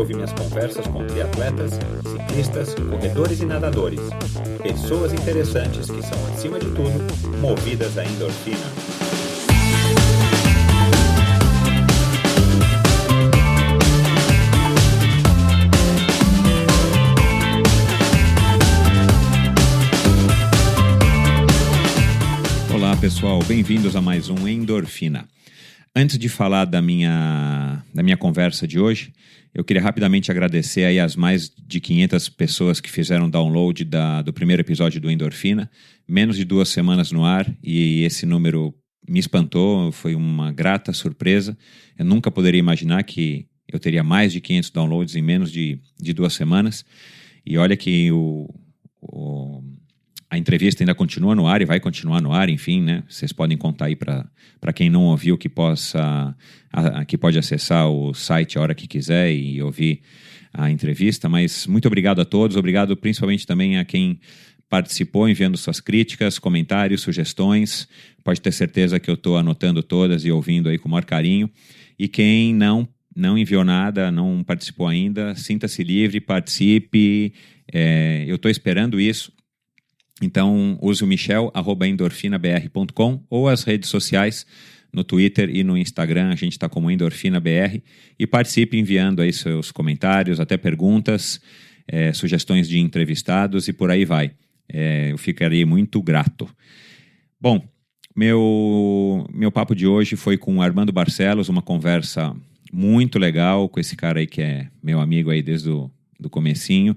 ouvir minhas conversas com triatletas, ciclistas, corredores e nadadores. Pessoas interessantes que são, acima de tudo, movidas à endorfina. Olá pessoal, bem-vindos a mais um Endorfina. Antes de falar da minha conversa de hoje, eu queria rapidamente agradecer aí as mais de 500 pessoas que fizeram download do primeiro episódio do Endorfina. Menos de 2 semanas no ar e esse número me espantou, foi uma grata surpresa. Eu nunca poderia imaginar que eu teria mais de 500 downloads em menos de 2 semanas. E olha que a entrevista ainda continua no ar e vai continuar no ar, enfim, né? Vocês podem contar aí para quem não ouviu que pode acessar o site a hora que quiser e ouvir a entrevista. Mas muito obrigado a todos, obrigado principalmente também a quem participou enviando suas críticas, comentários, sugestões. Pode ter certeza que eu estou anotando todas e ouvindo aí com o maior carinho. E quem não enviou nada, não participou ainda, sinta-se livre, participe. Eu estou esperando isso. Então, use o Michel, @endorfinabr.com ou as redes sociais, no Twitter e no Instagram, a gente está como EndorfinaBR, e participe enviando aí seus comentários, até perguntas, sugestões de entrevistados e por aí vai. Eu ficarei muito grato. Bom, meu papo de hoje foi com o Armando Barcelos, uma conversa muito legal com esse cara aí que é meu amigo aí desde o comecinho,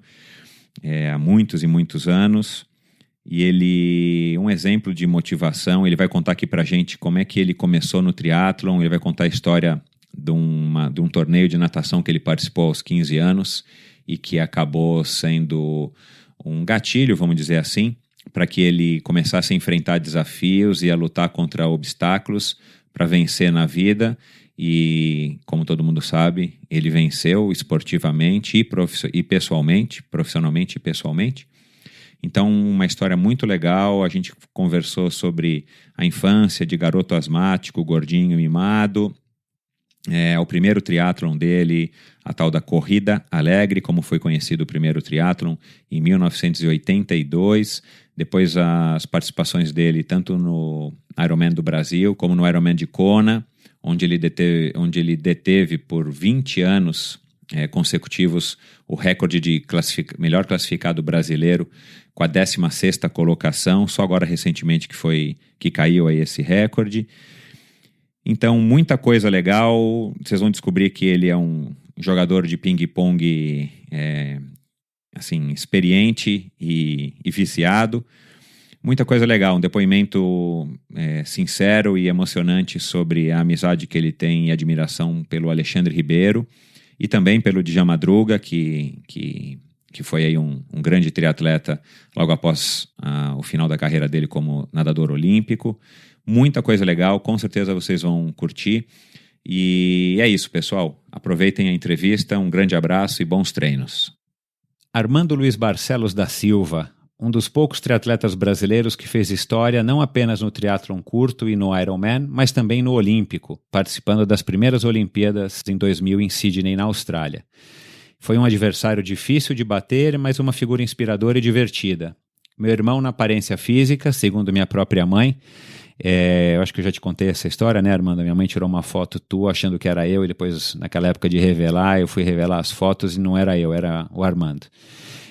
há muitos e muitos anos. E ele, um exemplo de motivação, ele vai contar aqui pra gente como é que ele começou no triatlon, ele vai contar a história de um torneio de natação que ele participou aos 15 anos e que acabou sendo um gatilho, vamos dizer assim, para que ele começasse a enfrentar desafios e a lutar contra obstáculos para vencer na vida. E, como todo mundo sabe, ele venceu esportivamente e pessoalmente, profissionalmente e pessoalmente. Então, uma história muito legal. A gente conversou sobre a infância de garoto asmático, gordinho, mimado. O primeiro triatlon dele, a tal da Corrida Alegre, como foi conhecido o primeiro triatlon, em 1982. Depois as participações dele tanto no Ironman do Brasil como no Ironman de Kona, onde ele deteve por 20 anos consecutivos o recorde de melhor classificado brasileiro, com a 16ª colocação, só agora recentemente que caiu aí esse recorde. Então, muita coisa legal. Vocês vão descobrir que ele é um jogador de ping-pong assim, experiente e viciado. Muita coisa legal, um depoimento sincero e emocionante sobre a amizade que ele tem e admiração pelo Alexandre Ribeiro e também pelo Djalma Madruga, que foi aí um grande triatleta logo após o final da carreira dele como nadador olímpico. Muita coisa legal, com certeza vocês vão curtir. E é isso, pessoal. Aproveitem a entrevista, um grande abraço e bons treinos. Armando Luiz Barcelos da Silva, um dos poucos triatletas brasileiros que fez história não apenas no triatlon curto e no Ironman, mas também no olímpico, participando das primeiras Olimpíadas em 2000 em Sydney, na Austrália. Foi um adversário difícil de bater, mas uma figura inspiradora e divertida. Meu irmão na aparência física, segundo minha própria mãe. Eu acho que eu já te contei essa história, né, Armando? Minha mãe tirou uma foto tua achando que era eu e depois, naquela época de revelar, eu fui revelar as fotos e não era eu, era o Armando.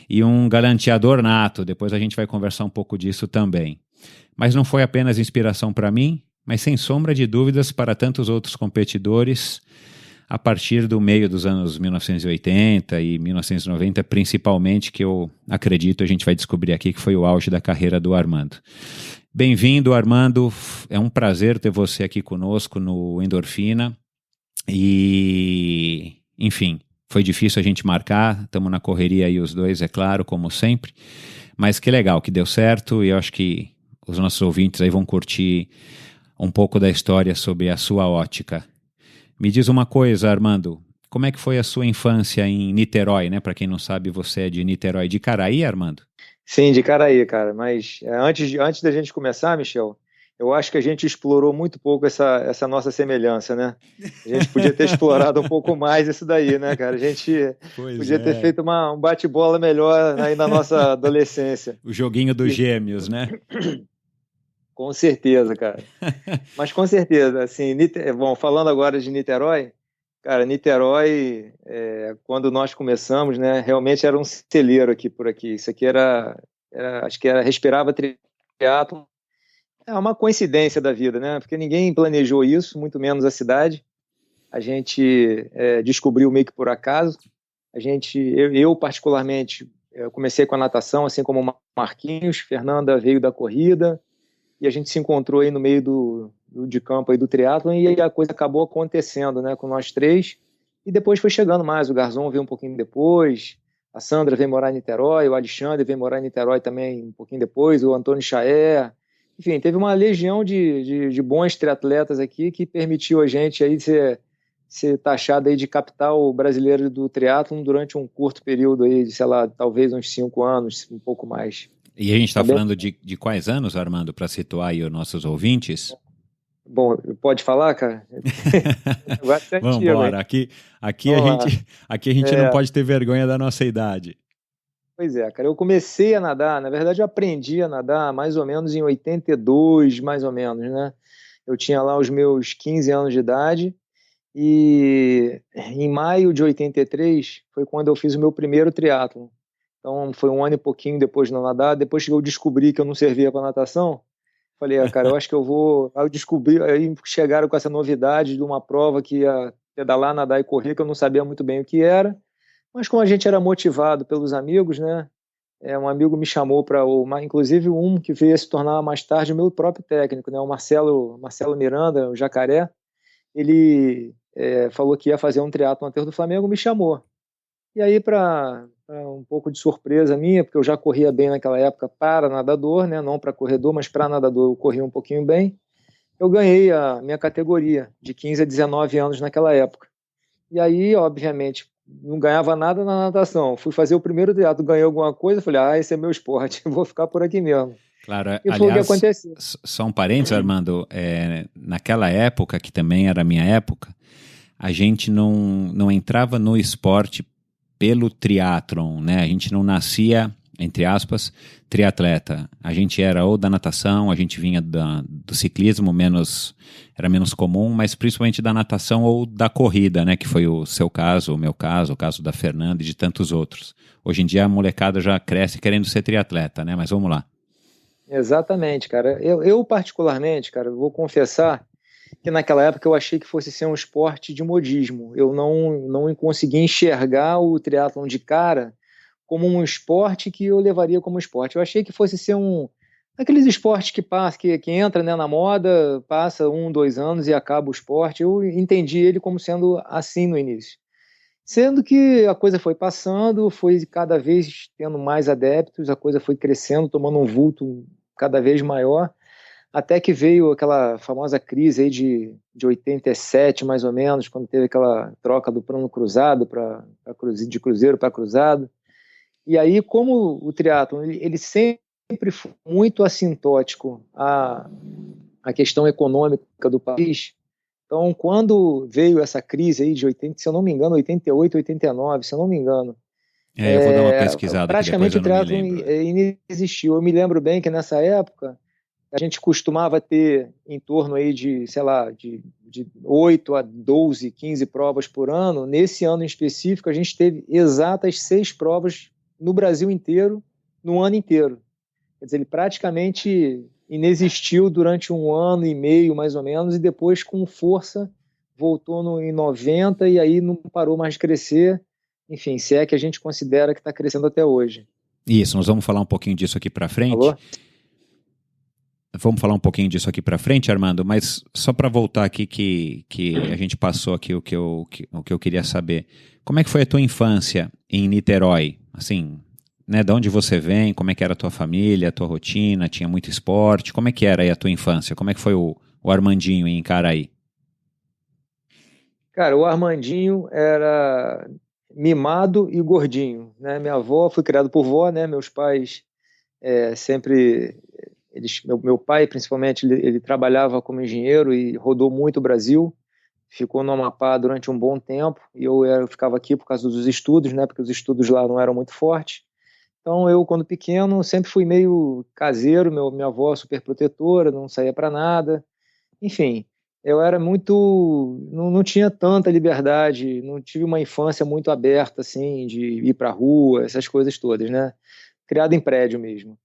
E um galanteador nato, depois a gente vai conversar um pouco disso também. Mas não foi apenas inspiração para mim, mas sem sombra de dúvidas para tantos outros competidores a partir do meio dos anos 1980 e 1990, principalmente, que eu acredito, a gente vai descobrir aqui que foi o auge da carreira do Armando. Bem-vindo, Armando, é um prazer ter você aqui conosco no Endorfina e, enfim, foi difícil a gente marcar, estamos na correria aí os dois, é claro, como sempre, mas que legal, que deu certo e eu acho que os nossos ouvintes aí vão curtir um pouco da história sobre a sua ótica. Me diz uma coisa, Armando, como é que foi a sua infância em Niterói, né? Para quem não sabe, você é de Niterói, de Caraí, Armando? Sim, de Caraí, cara, mas antes da gente começar, Michel, Eu acho que a gente explorou muito pouco essa nossa semelhança, né? A gente podia ter explorado um pouco mais isso daí, né, cara? A gente Pois podia ter é. feito um bate-bola melhor aí na nossa adolescência. O joguinho dos E, gêmeos, né? com certeza, cara. Mas com certeza, assim, bom, falando agora de Niterói, cara, Niterói, quando nós começamos, né, realmente era um celeiro aqui por aqui. Isso aqui acho que respirava triatlo. É uma coincidência da vida, né? Porque ninguém planejou isso, muito menos a cidade. A gente descobriu meio que por acaso. Eu particularmente, eu comecei com a natação, assim como o Marquinhos, Fernanda veio da corrida, e a gente se encontrou aí no meio de campo aí do triatlon, e aí a coisa acabou acontecendo, né, com nós três, e depois foi chegando mais, o Garzon veio um pouquinho depois, a Sandra veio morar em Niterói, o Alexandre veio morar em Niterói também um pouquinho depois, o Antônio Chaé, enfim, teve uma legião de bons triatletas aqui que permitiu a gente aí ser taxado aí de capital brasileiro do triatlon durante um curto período aí, de, sei lá, talvez uns 5 anos, um pouco mais. E a gente está Tá bem? falando de quais anos, Armando, para situar aí os nossos ouvintes? Bom, pode falar, cara? Agora é Vamos antigo, hein? embora. Aqui Vamos lá. aqui a gente não pode ter vergonha da nossa idade. Pois é, cara, eu comecei a nadar, na verdade eu aprendi a nadar mais ou menos em 82, mais ou menos, né? Eu tinha lá os meus 15 anos de idade e em maio de 83 foi quando eu fiz o meu primeiro triatlon. Então foi um ano e pouquinho depois de não nadar, depois que eu descobri que eu não servia para natação, falei, cara, eu acho que eu vou. Aí eu descobri, aí chegaram com essa novidade de uma prova que ia pedalar, nadar e correr, que eu não sabia muito bem o que era. Mas como a gente era motivado pelos amigos, né? Um amigo me chamou para inclusive um que veio a se tornar mais tarde o meu próprio técnico, né? O Marcelo Miranda, o Jacaré. Ele falou que ia fazer um triatlo no Aterro do Flamengo, me chamou. E aí, para um pouco de surpresa minha, porque eu já corria bem naquela época para nadador, né? Não para corredor, mas para nadador eu corria um pouquinho bem. Eu ganhei a minha categoria de 15 a 19 anos naquela época. E aí, obviamente, não ganhava nada na natação. Fui fazer o primeiro triatlo, ganhei alguma coisa, falei, esse é meu esporte, vou ficar por aqui mesmo. Claro, E foi o que aliás, aconteceu. só um parênteses, Armando, naquela época, que também era a minha época, a gente não entrava no esporte pelo triatlon, né? A gente não nascia, entre aspas, triatleta. A gente era ou da natação, a gente vinha do ciclismo, era menos comum, mas principalmente da natação ou da corrida, né? Que foi o seu caso, o meu caso, o caso da Fernanda e de tantos outros. Hoje em dia a molecada já cresce querendo ser triatleta, né? Mas vamos lá. Exatamente, cara. Eu particularmente, cara, vou confessar que naquela época eu achei que fosse ser um esporte de modismo. Eu não conseguia enxergar o triatlon de cara como um esporte que eu levaria como esporte. Eu achei que fosse ser aqueles esportes que passa, que entra, né, na moda, passa 1, 2 anos e acaba o esporte. Eu entendi ele como sendo assim no início. Sendo que a coisa foi passando, foi cada vez tendo mais adeptos, a coisa foi crescendo, tomando um vulto cada vez maior, até que veio aquela famosa crise aí de 87, mais ou menos, quando teve aquela troca do plano cruzado de cruzeiro para cruzado. E aí, como o triatlon ele sempre foi muito assintótico à questão econômica do país, então, quando veio essa crise aí de 80, se eu não me engano, 88, 89, se eu não me engano, Eu vou dar uma pesquisada que depois praticamente eu o não me triatlon lembro. inexistiu. Eu me lembro bem que nessa época a gente costumava ter em torno aí de, sei lá, de 8 a 12, 15 provas por ano. Nesse ano em específico, a gente teve exatas 6 provas no Brasil inteiro, no ano inteiro. Quer dizer, ele praticamente inexistiu durante 1 ano e meio, mais ou menos, e depois, com força, voltou em 90 e aí não parou mais de crescer. Enfim, se é que a gente considera que está crescendo até hoje. Isso, nós vamos falar um pouquinho disso aqui para frente. Alô? Vamos falar um pouquinho disso aqui para frente, Armando, mas só para voltar aqui que a gente passou aqui o que eu queria saber. Como é que foi a tua infância em Niterói? Assim, né, de onde você vem, como é que era a tua família, a tua rotina, tinha muito esporte? Como é que era aí a tua infância? Como é que foi o Armandinho em Caraí? Cara, o Armandinho era mimado e gordinho, né? Minha avó, fui criado por vó, né? Meus pais sempre meu pai, principalmente, ele trabalhava como engenheiro e rodou muito o Brasil, ficou no Amapá durante um bom tempo, e eu ficava aqui por causa dos estudos, né, porque os estudos lá não eram muito fortes. Então, eu, quando pequeno, sempre fui meio caseiro, minha avó super protetora, não saía para nada. Enfim, eu era muito. Não tinha tanta liberdade, não tive uma infância muito aberta, assim, de ir para a rua, essas coisas todas, né? Criado em prédio mesmo.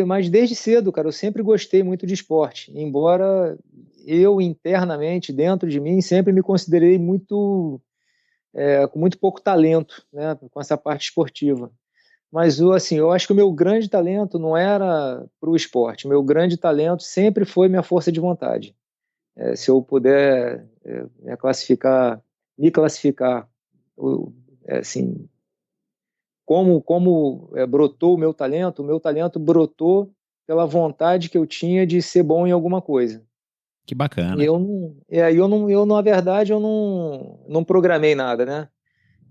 Mas desde cedo, cara, eu sempre gostei muito de esporte, embora eu internamente, dentro de mim, sempre me considerei com muito pouco talento, né, com essa parte esportiva. Mas assim, eu acho que o meu grande talento não era para o esporte. O meu grande talento sempre foi minha força de vontade. Se eu puder me classificar, assim, como brotou o meu talento brotou pela vontade que eu tinha de ser bom em alguma coisa. Que E bacana. na verdade, eu não programei nada, né?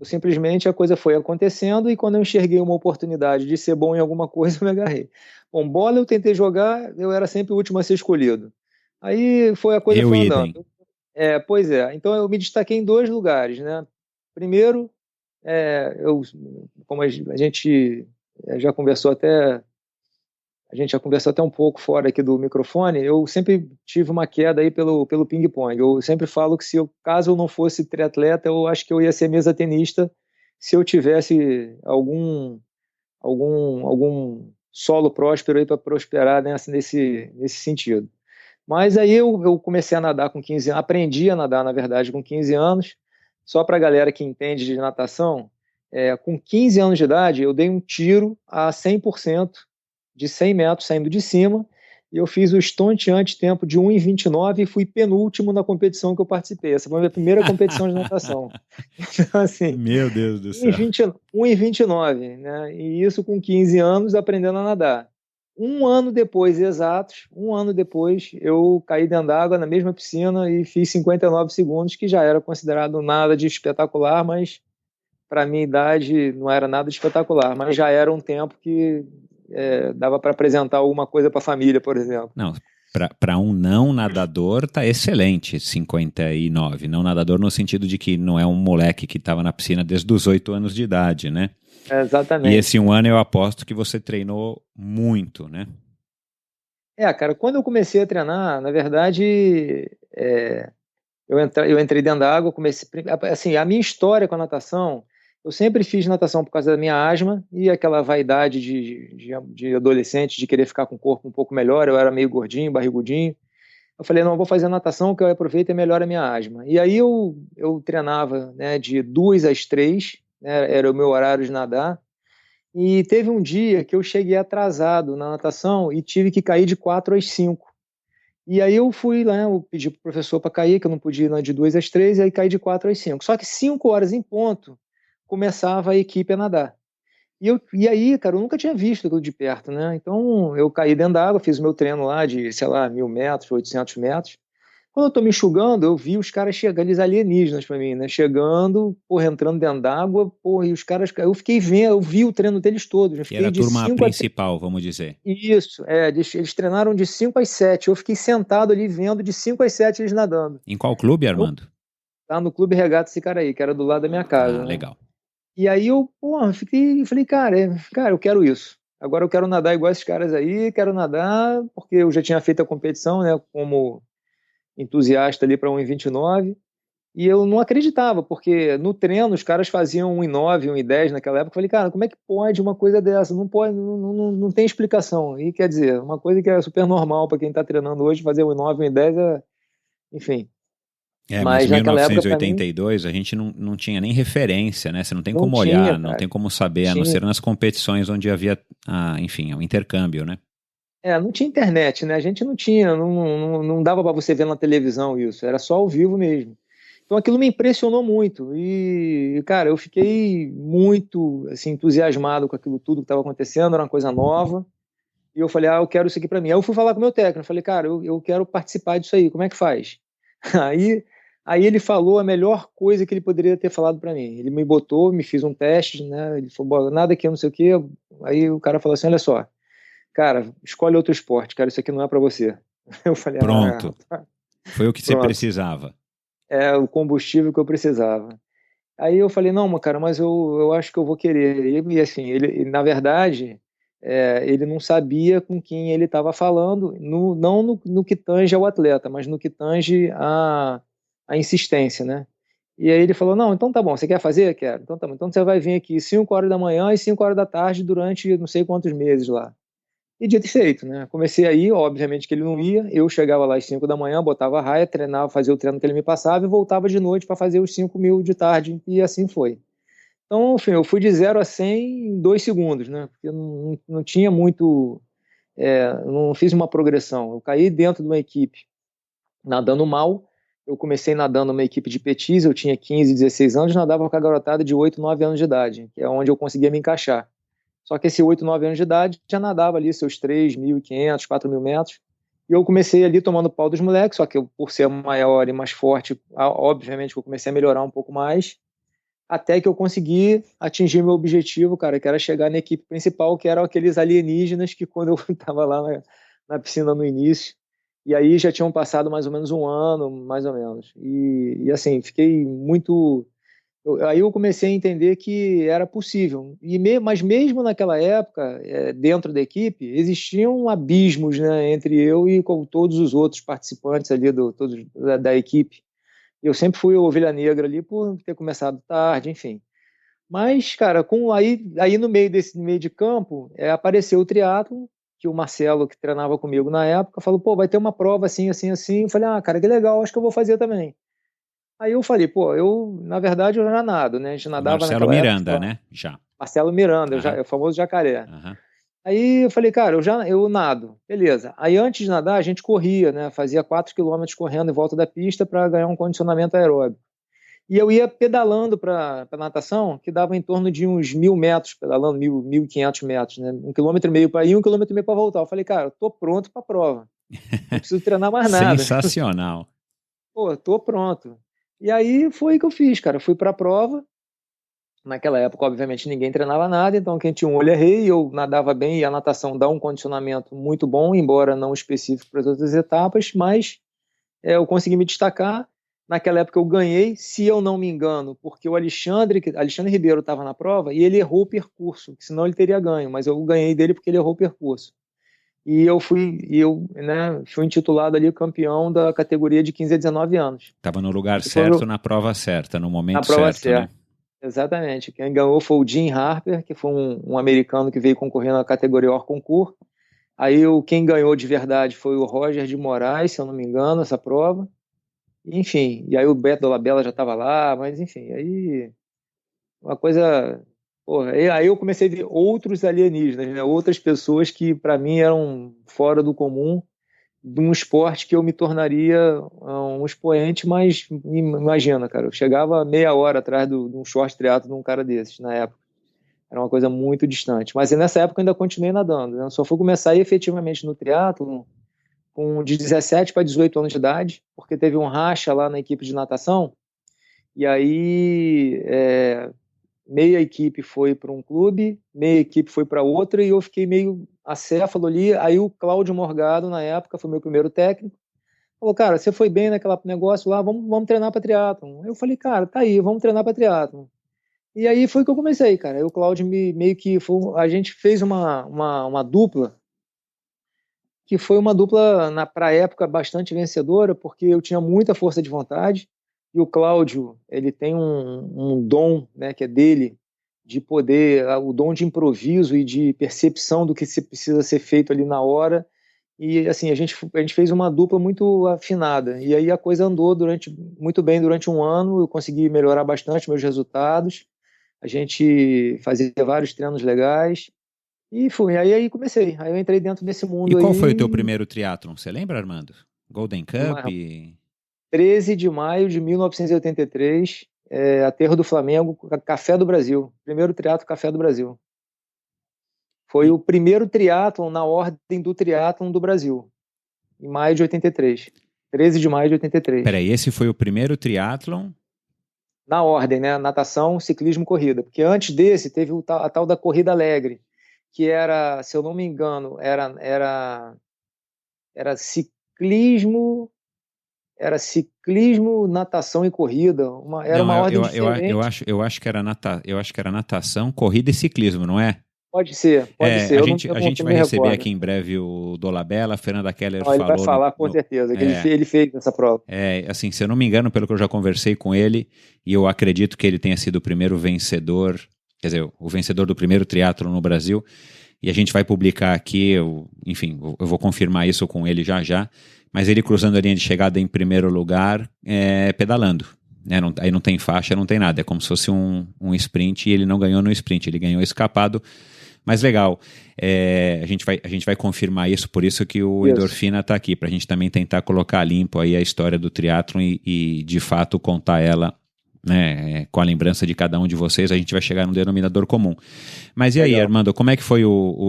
Simplesmente a coisa foi acontecendo e quando eu enxerguei uma oportunidade de ser bom em alguma coisa, eu me agarrei. Bom, bola eu tentei jogar, eu era sempre o último a ser escolhido. A coisa Eu foi idem. andando. Pois é, então eu me destaquei em dois lugares, né? Primeiro, como a gente já conversou até a gente já conversou até um pouco fora aqui do microfone, eu sempre tive uma queda aí pelo ping-pong. Eu sempre falo que caso eu não fosse triatleta, eu acho que eu ia ser mesa tenista se eu tivesse algum solo próspero aí para prosperar nesse sentido. Mas aí eu comecei a nadar com 15 anos, aprendi a nadar, na verdade, com 15 anos. Só para a galera que entende de natação, com 15 anos de idade, eu dei um tiro a 100% de 100 metros saindo de cima, e eu fiz o estonteante tempo de 1,29 e fui penúltimo na competição que eu participei. Essa foi a minha primeira competição de natação. Então, assim, Meu Deus do céu. 1,29, né? E isso com 15 anos aprendendo a nadar. Um ano depois, eu caí dentro d'água na mesma piscina e fiz 59 segundos, que já era considerado nada de espetacular, mas para minha idade não era nada de espetacular, mas já era um tempo que dava para apresentar alguma coisa para a família, por exemplo. Não, para um não nadador tá excelente 59. Não nadador no sentido de que não é um moleque que estava na piscina desde os 8 anos de idade, né? E Exatamente. esse um ano eu aposto que você treinou muito, né? Cara, quando eu comecei a treinar, na verdade, eu entrei dentro da água, comecei, assim, a minha história com a natação, eu sempre fiz natação por causa da minha asma e aquela vaidade de adolescente, de querer ficar com o corpo um pouco melhor, eu era meio gordinho, barrigudinho. Eu falei, não, eu vou fazer natação que eu aproveito e melhora a minha asma. E aí eu treinava, né, de 2 às 3, né, era o meu horário de nadar. E teve um dia que eu cheguei atrasado na natação e tive que cair de 4 às 5. E aí eu fui lá, eu pedi pro professor para cair, que eu não podia ir de 2 às 3, e aí caí de 4 às 5. Só que 5 horas em ponto começava a equipe a nadar. E aí, cara, eu nunca tinha visto aquilo de perto, né? Então eu caí dentro da água, fiz o meu treino lá de, sei lá, 1.000 metros, 800 metros. Quando eu tô me enxugando, eu vi os caras chegando, eles alienígenas pra mim, né? Chegando, porra, entrando dentro d'água, porra, e os caras, eu fiquei vendo, eu vi o treino deles todos. Eu Que era fiquei a de turma 5 a principal, vamos dizer. Isso, eles treinaram de 5 às 7. Eu fiquei sentado ali vendo de 5 às 7 eles nadando. Em qual clube, Eu Armando? tava no Clube Regata Sicaraí, que era do lado da minha Ah, casa, né? legal. E aí eu, porra, falei, cara, eu quero isso. Agora eu quero nadar igual esses caras aí, quero nadar, porque eu já tinha feito a competição, né, como entusiasta ali para 1,29. E eu não acreditava, porque no treino os caras faziam 1,9, 1,10 naquela época. Eu falei, cara, como é que pode uma coisa dessa? Não pode, não tem explicação. E quer dizer, uma coisa que é super normal para quem está treinando hoje, fazer 1,9, 1,10 enfim. Mas Mas naquela época, para mim, 1982 a gente não tinha nem referência, né? Você não tem não como tinha, olhar, não cara. tem como saber, a não Tinha, ser nas competições onde havia, enfim, o intercâmbio, né? não tinha internet, né? A gente não tinha, não dava para você ver na televisão isso, era só ao vivo mesmo. Então aquilo me impressionou muito cara, eu fiquei muito assim, entusiasmado com aquilo tudo que estava acontecendo, era uma coisa nova. E eu falei, eu quero isso aqui para mim. Aí eu fui falar com o meu técnico, falei, cara, eu quero participar disso aí, como é que faz? Aí, aí ele falou a melhor coisa que ele poderia ter falado para mim. Ele me botou, me fez um teste, né? Ele falou, nada aqui, não sei o quê. Aí o cara falou assim, olha só, cara, escolhe outro esporte, cara, isso aqui não é para você. Eu falei, Pronto. tá, Foi o que você pronto, precisava. é o combustível que eu precisava. Aí eu falei, não, cara, mas eu acho que eu vou querer. E assim, na verdade, ele não sabia com quem ele estava falando, não no que tange ao atleta, mas no que tange a insistência, né? E aí ele falou, não, então tá bom, você quer fazer? Quero. Então tá bom, então você vai vir aqui 5 horas da manhã e 5 horas da tarde durante não sei quantos meses lá. E dito e feito, né? Comecei aí, obviamente que ele não ia, eu chegava lá às 5 da manhã, botava a raia, treinava, fazia o treino que ele me passava e voltava de noite para fazer os 5.000 de tarde, e assim foi. Então, enfim, eu fui de 0 a 100 em 2 segundos, né? Porque eu não tinha muito, eu não fiz uma progressão. Eu caí dentro de uma equipe nadando mal, eu comecei nadando numa equipe de petis, eu tinha 15, 16 anos, nadava com a garotada de 8, 9 anos de idade, que é onde eu conseguia me encaixar. Só que esse 8, 9 anos de idade já nadava ali seus 3.500, 4.000 metros. E eu comecei ali tomando pau dos moleques, só que eu, por ser maior e mais forte, obviamente que eu comecei a melhorar um pouco mais, até que eu consegui atingir meu objetivo, cara, que era chegar na equipe principal, que eram aqueles alienígenas que quando eu estava lá na piscina no início, e aí já tinham passado mais ou menos um ano, mais ou menos. E assim, fiquei muito aí eu comecei a entender que era possível. Mas mesmo naquela época, dentro da equipe, existiam abismos, né, entre eu e com todos os outros participantes ali da equipe. Eu sempre fui a ovelha negra ali por ter começado tarde, enfim. Mas, cara, aí no meio de campo, apareceu o triatlo, que o Marcelo, que treinava comigo na época, falou, pô, vai ter uma prova assim, assim, assim. Eu falei, cara, que legal, acho que eu vou fazer também. Aí eu falei, pô, na verdade, eu já nado, né? A gente O nadava Marcelo naquela época, sei Miranda, lá, né? Já. Marcelo Miranda, Aham, é o famoso jacaré. aham. Aí eu falei, cara, eu nado, beleza. Aí antes de nadar, a gente corria, né? Fazia 4 quilômetros correndo em volta da pista para ganhar um condicionamento aeróbico. E eu ia pedalando para natação, que dava em torno de uns 1.000 metros, pedalando 1.500 metros, né? 1,5 km para ir, 1,5 km para voltar. Eu falei, cara, eu tô pronto para a prova. Não preciso treinar mais nada. Sensacional. Pô, tô pronto. E aí foi o que eu fiz, cara. Fui para a prova. Naquela época, obviamente, ninguém treinava nada, então quem tinha um olho é rei, eu nadava bem e a natação dá um condicionamento muito bom, embora não específico para as outras etapas, mas eu consegui me destacar. Naquela época eu ganhei, se eu não me engano, porque o Alexandre Ribeiro estava na prova e ele errou o percurso, senão ele teria ganho, mas eu ganhei dele porque ele errou o percurso. E né, fui intitulado ali campeão da categoria de 15 a 19 anos. Estava no lugar E foi certo, na prova certa, no na momento prova certo, né? certa. Exatamente. Quem ganhou foi o Jim Harper, que foi um americano que veio concorrendo na categoria Hors Concours. Aí quem ganhou de verdade foi o Roger de Moraes, se eu não me engano, essa prova. Enfim, e aí o Beto Dolabella já estava lá, mas enfim, aí uma coisa. Porra, aí eu comecei a ver outros alienígenas, né? Outras pessoas que para mim eram fora do comum, de um esporte que eu me tornaria um expoente, mas imagina, cara, eu chegava meia hora atrás de um short triatlo de um cara desses, na época. Era uma coisa muito distante. Mas nessa época eu ainda continuei nadando, né? Eu só fui começar efetivamente no triatlo com de 17 para 18 anos de idade, porque teve um racha lá na equipe de natação, e aí meia equipe foi para um clube, meia equipe foi para outra, e eu fiquei meio acéfalo ali. Aí o Cláudio Morgado, na época, foi meu primeiro técnico, falou, cara, você foi bem naquele negócio lá, vamos treinar para triatlon. Eu falei, cara, tá aí, vamos treinar para triatlon. E aí foi que eu comecei, cara. Aí o Cláudio meio que a gente fez uma dupla, que foi uma dupla para a época bastante vencedora, porque eu tinha muita força de vontade e o Cláudio, ele tem um dom, né, que é dele, de poder, o dom de improviso e de percepção do que se precisa ser feito ali na hora. E assim, a gente fez uma dupla muito afinada. E aí a coisa andou muito bem durante um ano, eu consegui melhorar bastante meus resultados. A gente fazia vários treinos legais. E fui, aí comecei. Aí eu entrei dentro desse E mundo qual foi o teu aí, primeiro triatlon? Você lembra, Armando? Golden Cup? uma, 13 de maio de 1983, Aterro do Flamengo, Café do Brasil. Primeiro triatlo Café do Brasil. Foi E, o primeiro triatlon na ordem do triatlon do Brasil, em maio de 83. 13 de maio de 83. peraí, esse foi o primeiro triatlon? Na ordem, né? Natação, ciclismo, corrida. Porque antes desse teve a tal da Corrida Alegre, que era, se eu não me engano, era ciclismo, natação e corrida. Era Não, uma ordem diferente. eu acho que era natação, corrida e ciclismo, não é? Pode ser. A Eu gente não vai me receber recordo. aqui em breve o Dolabella, a Fernanda Keller Não, ele vai falou falar com certeza, que ele fez essa prova. assim, se eu não me engano, pelo que eu já conversei com ele, e eu acredito que ele tenha sido o primeiro vencedor, quer dizer, o vencedor do primeiro triatlo no Brasil, e a gente vai publicar aqui, enfim, eu vou confirmar isso com ele já já, mas ele cruzando a linha de chegada em primeiro lugar, pedalando. Né? Aí não tem faixa, não tem nada, é como se fosse um sprint, e ele não ganhou no sprint, ele ganhou escapado. Mas legal, a gente vai confirmar isso, por isso que o Endorfina está aqui, para a gente também tentar colocar limpo aí a história do triatlon e de fato contar ela, né, com a lembrança de cada um de vocês, a gente vai chegar num denominador comum. Mas e aí, Armando, como é que foi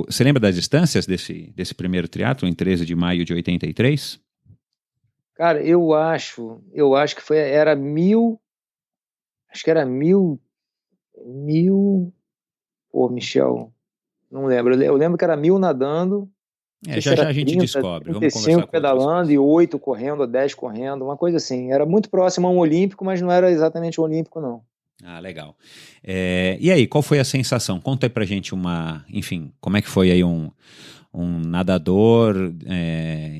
você lembra das distâncias desse primeiro triatlon em 13 de maio de 83? Cara, eu acho que era 1.000, acho que era 1.000, pô, Michel, não lembro. Eu lembro que era 1.000 nadando, Já já a gente 30, descobre. Vamos 35 conversar com pedalando e 8 correndo, 10 correndo, uma coisa assim. Era muito próximo a um olímpico, mas não era exatamente um olímpico, não. Ah, legal. E aí, qual foi a sensação? Conta aí pra gente enfim, como é que foi aí um nadador,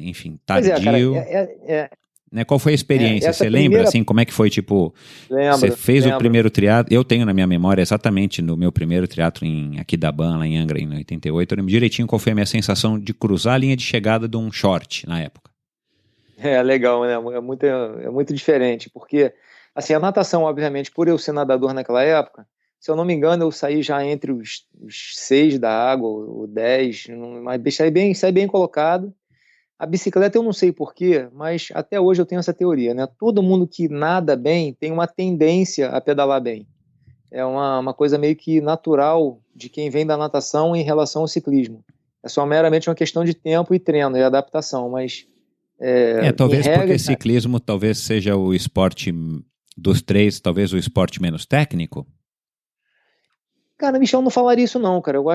enfim, tardio. Pois cara, né? Qual foi a experiência? Você lembra, assim, como é que foi, tipo, você fez o primeiro triatlo, eu tenho na minha memória exatamente no meu primeiro triatlo em Aquidauana, lá em Angra, em 88, eu lembro direitinho qual foi a minha sensação de cruzar a linha de chegada de um short na época. Legal, né? É muito diferente, porque, assim, a natação, obviamente, por eu ser nadador naquela época, se eu não me engano, eu saí já entre os 6 da água, o 10, mas saí bem colocado. A bicicleta eu não sei porquê, mas até hoje eu tenho essa teoria, né? Todo mundo que nada bem tem uma tendência a pedalar bem. É uma coisa meio que natural de quem vem da natação em relação ao ciclismo. É só meramente uma questão de tempo e treino e adaptação, mas... talvez porque ciclismo talvez seja o esporte dos três, talvez o esporte menos técnico. Cara, Michel, não falaria isso não, cara. Eu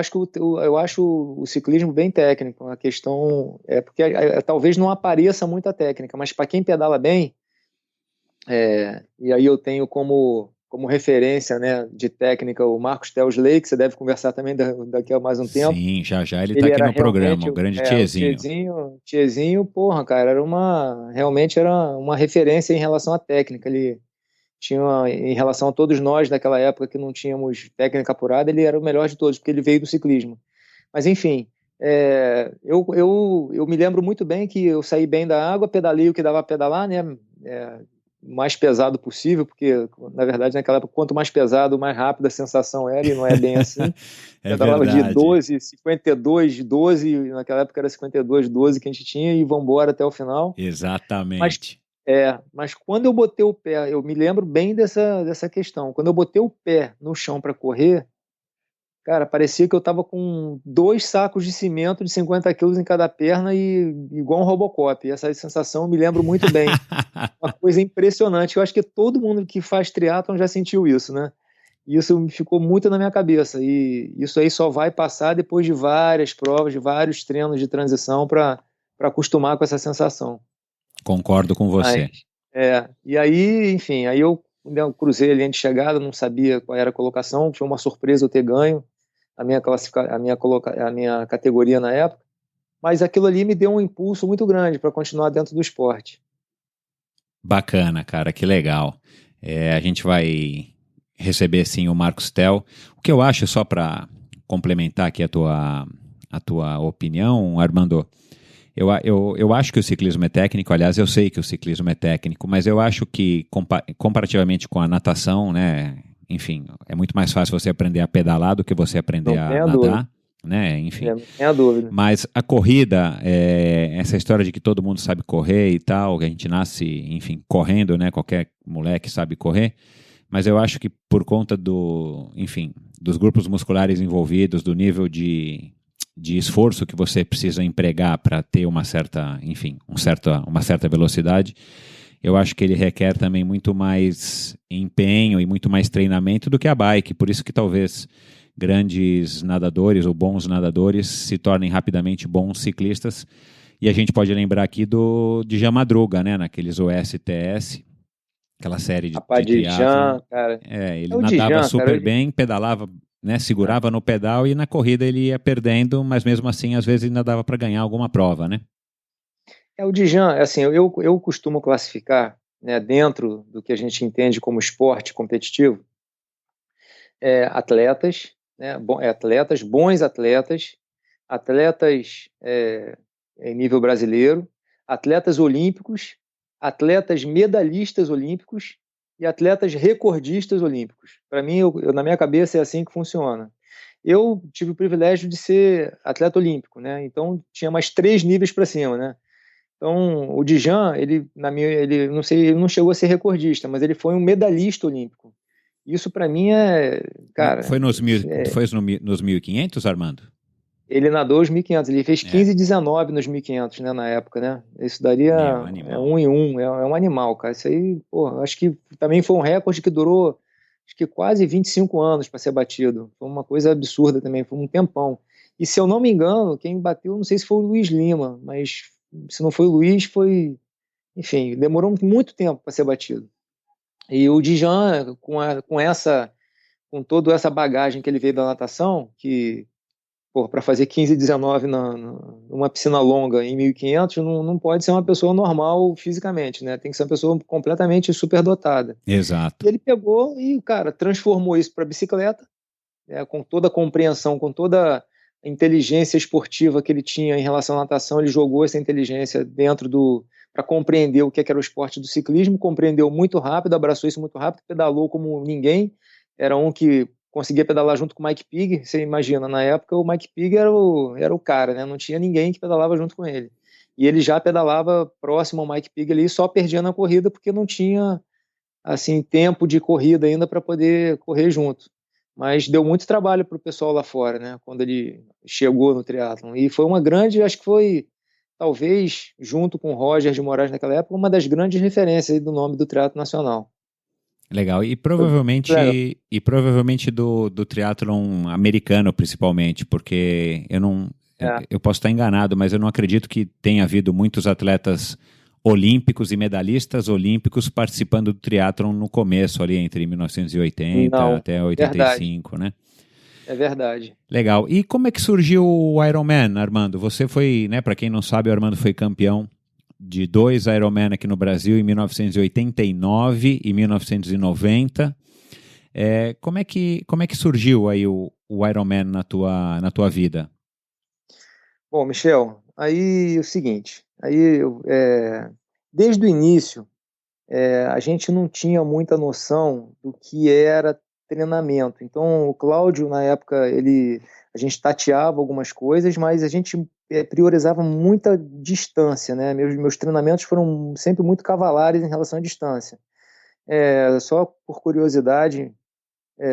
acho o ciclismo bem técnico. A questão é porque talvez não apareça muita técnica, mas para quem pedala bem, e aí eu tenho como referência, né, de técnica o Marcos Teosley, que você deve conversar também daqui a mais um tempo. Sim, já ele está aqui no programa, o grande Tiezinho. Tiezinho, porra, cara, realmente era uma referência em relação à técnica. Ele tinha, em relação a todos nós daquela época que não tínhamos técnica apurada, ele era o melhor de todos, porque ele veio do ciclismo. Mas, enfim, eu me lembro muito bem que eu saí bem da água, pedalei o que dava a pedalar, né? Mais pesado possível, porque, na verdade, naquela época, quanto mais pesado, mais rápida a sensação era, e não é bem assim. Pedalava de 12, 52, 12, naquela época era 52, 12 que a gente tinha, e vamos embora até o final. Exatamente. Mas quando eu botei o pé, eu me lembro bem dessa questão, quando eu botei o pé no chão para correr, cara, parecia que eu tava com 2 sacos de cimento de 50 quilos em cada perna e igual um Robocop. E essa sensação eu me lembro muito bem. Uma coisa impressionante. Eu acho que todo mundo que faz triatlon já sentiu isso, né? E isso ficou muito na minha cabeça. E isso aí só vai passar depois de várias provas, de vários treinos de transição para acostumar com essa sensação. Concordo com você. E aí, enfim, aí eu cruzei a linha de chegada, não sabia qual era a colocação, foi uma surpresa eu ter ganho a minha categoria na época, mas aquilo ali me deu um impulso muito grande para continuar dentro do esporte. Bacana, cara, que legal. A gente vai receber sim o Marcos Tel. O que eu acho, só para complementar aqui a tua opinião, Armando, eu acho que o ciclismo é técnico, aliás, eu sei que o ciclismo é técnico, mas eu acho que, comparativamente com a natação, né, enfim, é muito mais fácil você aprender a pedalar do que você aprender a nadar, né, enfim. Não tenha dúvida. Mas a corrida, essa história de que todo mundo sabe correr e tal, que a gente nasce, enfim, correndo, né, qualquer moleque sabe correr, mas eu acho que por conta dos grupos musculares envolvidos, do nível de esforço que você precisa empregar para ter uma certa velocidade, eu acho que ele requer também muito mais empenho e muito mais treinamento do que a bike, por isso que talvez grandes nadadores ou bons nadadores se tornem rapidamente bons ciclistas. E a gente pode lembrar aqui do Djan Madruga, né? Naqueles OSTS, aquela série Rapaz, de triatlon. Djan, cara. Ele É o nadava Djan, cara. super bem, pedalava, né? Segurava no pedal e na corrida ele ia perdendo, mas mesmo assim, às vezes ainda dava para ganhar alguma prova, né? O Djan, assim, eu costumo classificar, né, dentro do que a gente entende como esporte competitivo, atletas, né, atletas, bons atletas, atletas em nível brasileiro, atletas olímpicos, atletas medalhistas olímpicos e atletas recordistas olímpicos. Para mim, na minha cabeça, é assim que funciona. Eu tive o privilégio de ser atleta olímpico, né? Então tinha mais 3 níveis para cima, né? Então o Djan, ele não sei, ele não chegou a ser recordista, mas ele foi um medalhista olímpico. Isso para mim cara, Nos 1.500, Armando? ele nadou os 1.500, ele fez 15,19 nos 1.500, né, na época, né? Isso daria Animal. 1 em 1, é um animal, cara. Isso aí, pô, acho que também foi um recorde que durou, acho que quase 25 anos para ser batido. Foi uma coisa absurda também, foi um tempão. E se eu não me engano, quem bateu, não sei se foi o Luiz Lima, mas se não foi o Luiz, foi, enfim, demorou muito tempo para ser batido. E o Djan, com toda essa bagagem que ele veio da natação, que para fazer 15,19 numa piscina longa em 1.500, não pode ser uma pessoa normal fisicamente, né? Tem que ser uma pessoa completamente superdotada. Exato. E ele pegou e, cara, transformou isso para bicicleta, né, com toda a compreensão, com toda a inteligência esportiva que ele tinha em relação à natação, ele jogou essa inteligência para compreender o que era o esporte do ciclismo, compreendeu muito rápido, abraçou isso muito rápido, pedalou como ninguém, era um que conseguia pedalar junto com o Mike Pigg. Você imagina, na época o Mike Pigg era o cara, né? Não tinha ninguém que pedalava junto com ele. E ele já pedalava próximo ao Mike Pigg ali, só perdia na corrida porque não tinha assim tempo de corrida ainda para poder correr junto. Mas deu muito trabalho para o pessoal lá fora, né? Quando ele chegou no triatlon. E foi uma grande, acho que foi talvez junto com o Roger de Moraes naquela época, uma das grandes referências aí do nome do triatlo nacional. Legal. E Legal. provavelmente do triatlon americano, principalmente, porque eu posso estar enganado, mas eu não acredito que tenha havido muitos atletas olímpicos e medalhistas olímpicos participando do triatlon no começo, ali entre 1980 Não, até verdade. 85, né? É verdade. Legal. E como é que surgiu o Ironman, Armando? Você foi, né, para quem não sabe, o Armando foi campeão de 2 Ironman aqui no Brasil em 1989 e 1990. Como é que surgiu aí o Ironman na tua vida? Bom, Michel, aí é o seguinte, desde o início, a gente não tinha muita noção do que era treinamento. Então, o Cláudio, na época, a gente tateava algumas coisas, mas a gente priorizava muita distância, né? Meus treinamentos foram sempre muito cavalares em relação à distância. Só por curiosidade,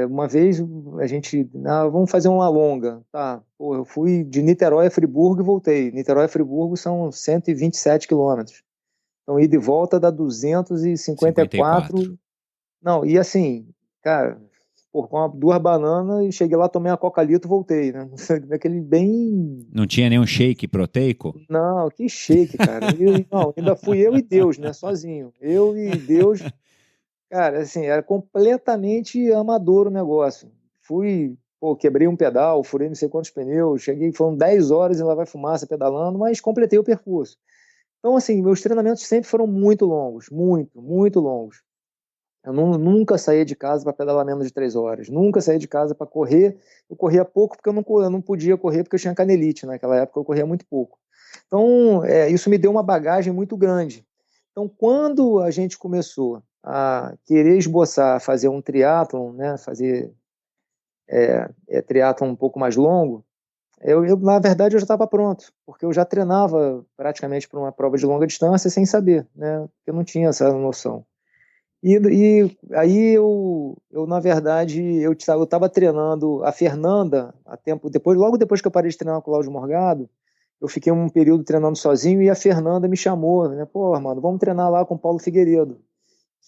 uma vez a gente, vamos fazer uma longa, tá? Pô, eu fui de Niterói a Friburgo e voltei. Niterói a Friburgo são 127 quilômetros. Então, ida e volta dá 54. 254. Não, e assim, cara, pô, com 2 bananas e cheguei lá, tomei uma Coca-Lito e voltei, né? Daquele bem. Não tinha nenhum shake proteico? Não, que shake, cara. Não, ainda fui eu e Deus, né? Sozinho. Eu e Deus. Cara, assim, era completamente amador o negócio. Fui, pô, quebrei um pedal, furei não sei quantos pneus, cheguei, foram 10 horas e lá vai fumaça pedalando, mas completei o percurso. Então, assim, meus treinamentos sempre foram muito longos, muito, muito longos. Eu nunca saía de casa para pedalar menos de 3 horas, nunca saía de casa para correr. Eu corria pouco porque eu não podia correr porque eu tinha canelite naquela época, eu corria muito pouco. Então, isso me deu uma bagagem muito grande. Então, quando a gente começou a querer esboçar, fazer um triatlon, né, fazer triatlon um pouco mais longo, na verdade, eu já estava pronto, porque eu já treinava praticamente para uma prova de longa distância sem saber, né? Eu não tinha essa noção. E aí na verdade, eu estava treinando a Fernanda logo depois que eu parei de treinar com o Cláudio Morgado, eu fiquei um período treinando sozinho e a Fernanda me chamou, né? Pô, mano, vamos treinar lá com o Paulo Figueiredo,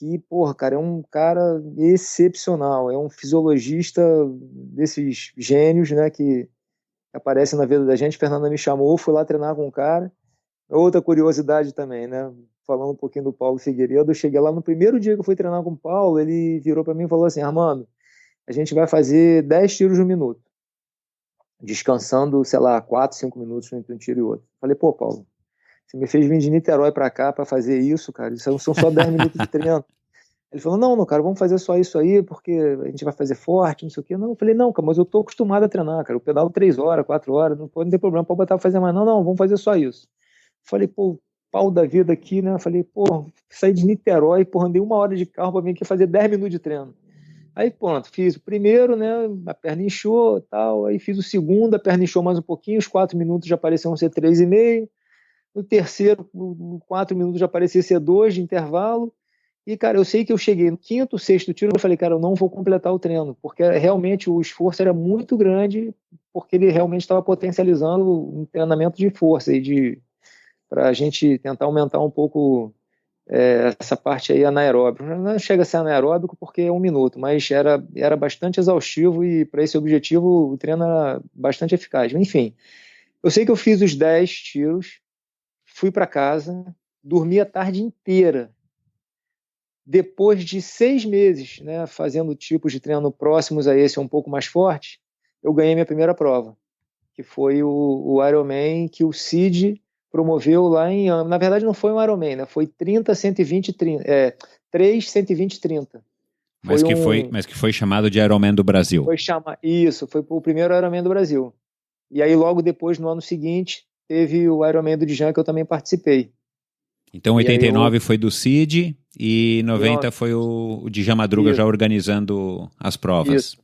que, porra, cara, é um cara excepcional, é um fisiologista desses gênios, né, que aparecem na vida da gente. Fernanda me chamou, fui lá treinar com o cara. Outra curiosidade também, né, falando um pouquinho do Paulo Figueiredo, eu cheguei lá no primeiro dia que eu fui treinar com o Paulo, ele virou para mim e falou assim: Armando, a gente vai fazer 10 tiros no minuto, descansando, sei lá, 4, 5 minutos entre um tiro e outro. Falei, pô, Paulo, você me fez vir de Niterói para cá para fazer isso, cara, isso são só 10 minutos de treino. Ele falou, não, cara, vamos fazer só isso aí, porque a gente vai fazer forte, não sei o quê. Não, eu falei, não, cara, mas eu tô acostumado a treinar, cara, eu pedalo 3 horas, 4 horas, não pode ter problema, pode botar pra fazer mais. Não, vamos fazer só isso. Falei, pô, pau da vida aqui, né? Falei, pô, saí de Niterói, pô, andei 1 hora de carro pra vir aqui fazer 10 minutos de treino. Aí, pronto, fiz o primeiro, né? A perna inchou e tal. Aí fiz o segundo, a perna inchou mais um pouquinho, os 4 minutos já pareciam ser 3,5. No terceiro, 4 minutos já parecia ser 2 de intervalo. E, cara, eu sei que eu cheguei no quinto, sexto tiro, eu falei, cara, eu não vou completar o treino, porque realmente o esforço era muito grande, porque ele realmente estava potencializando um treinamento de força e para a gente tentar aumentar um pouco essa parte aí anaeróbica. Não chega a ser anaeróbico porque é 1 minuto, mas era bastante exaustivo e para esse objetivo o treino era bastante eficaz. Enfim, eu sei que eu fiz os 10 tiros, fui para casa, dormi a tarde inteira. Depois de 6 meses, né, fazendo tipos de treino próximos a esse, um pouco mais forte, eu ganhei minha primeira prova, que foi o Ironman que o Cid promoveu lá em... Na verdade, não foi um Ironman, né? Foi 30, 120, 30, 3, 120, 30. Mas que foi chamado de Ironman do Brasil. Isso, foi o primeiro Ironman do Brasil. E aí, logo depois, no ano seguinte, teve o Ironman do Djan, que eu também participei. Então, 89 foi do Cid e 90 foi o Djan Madruga já organizando as provas. Isso,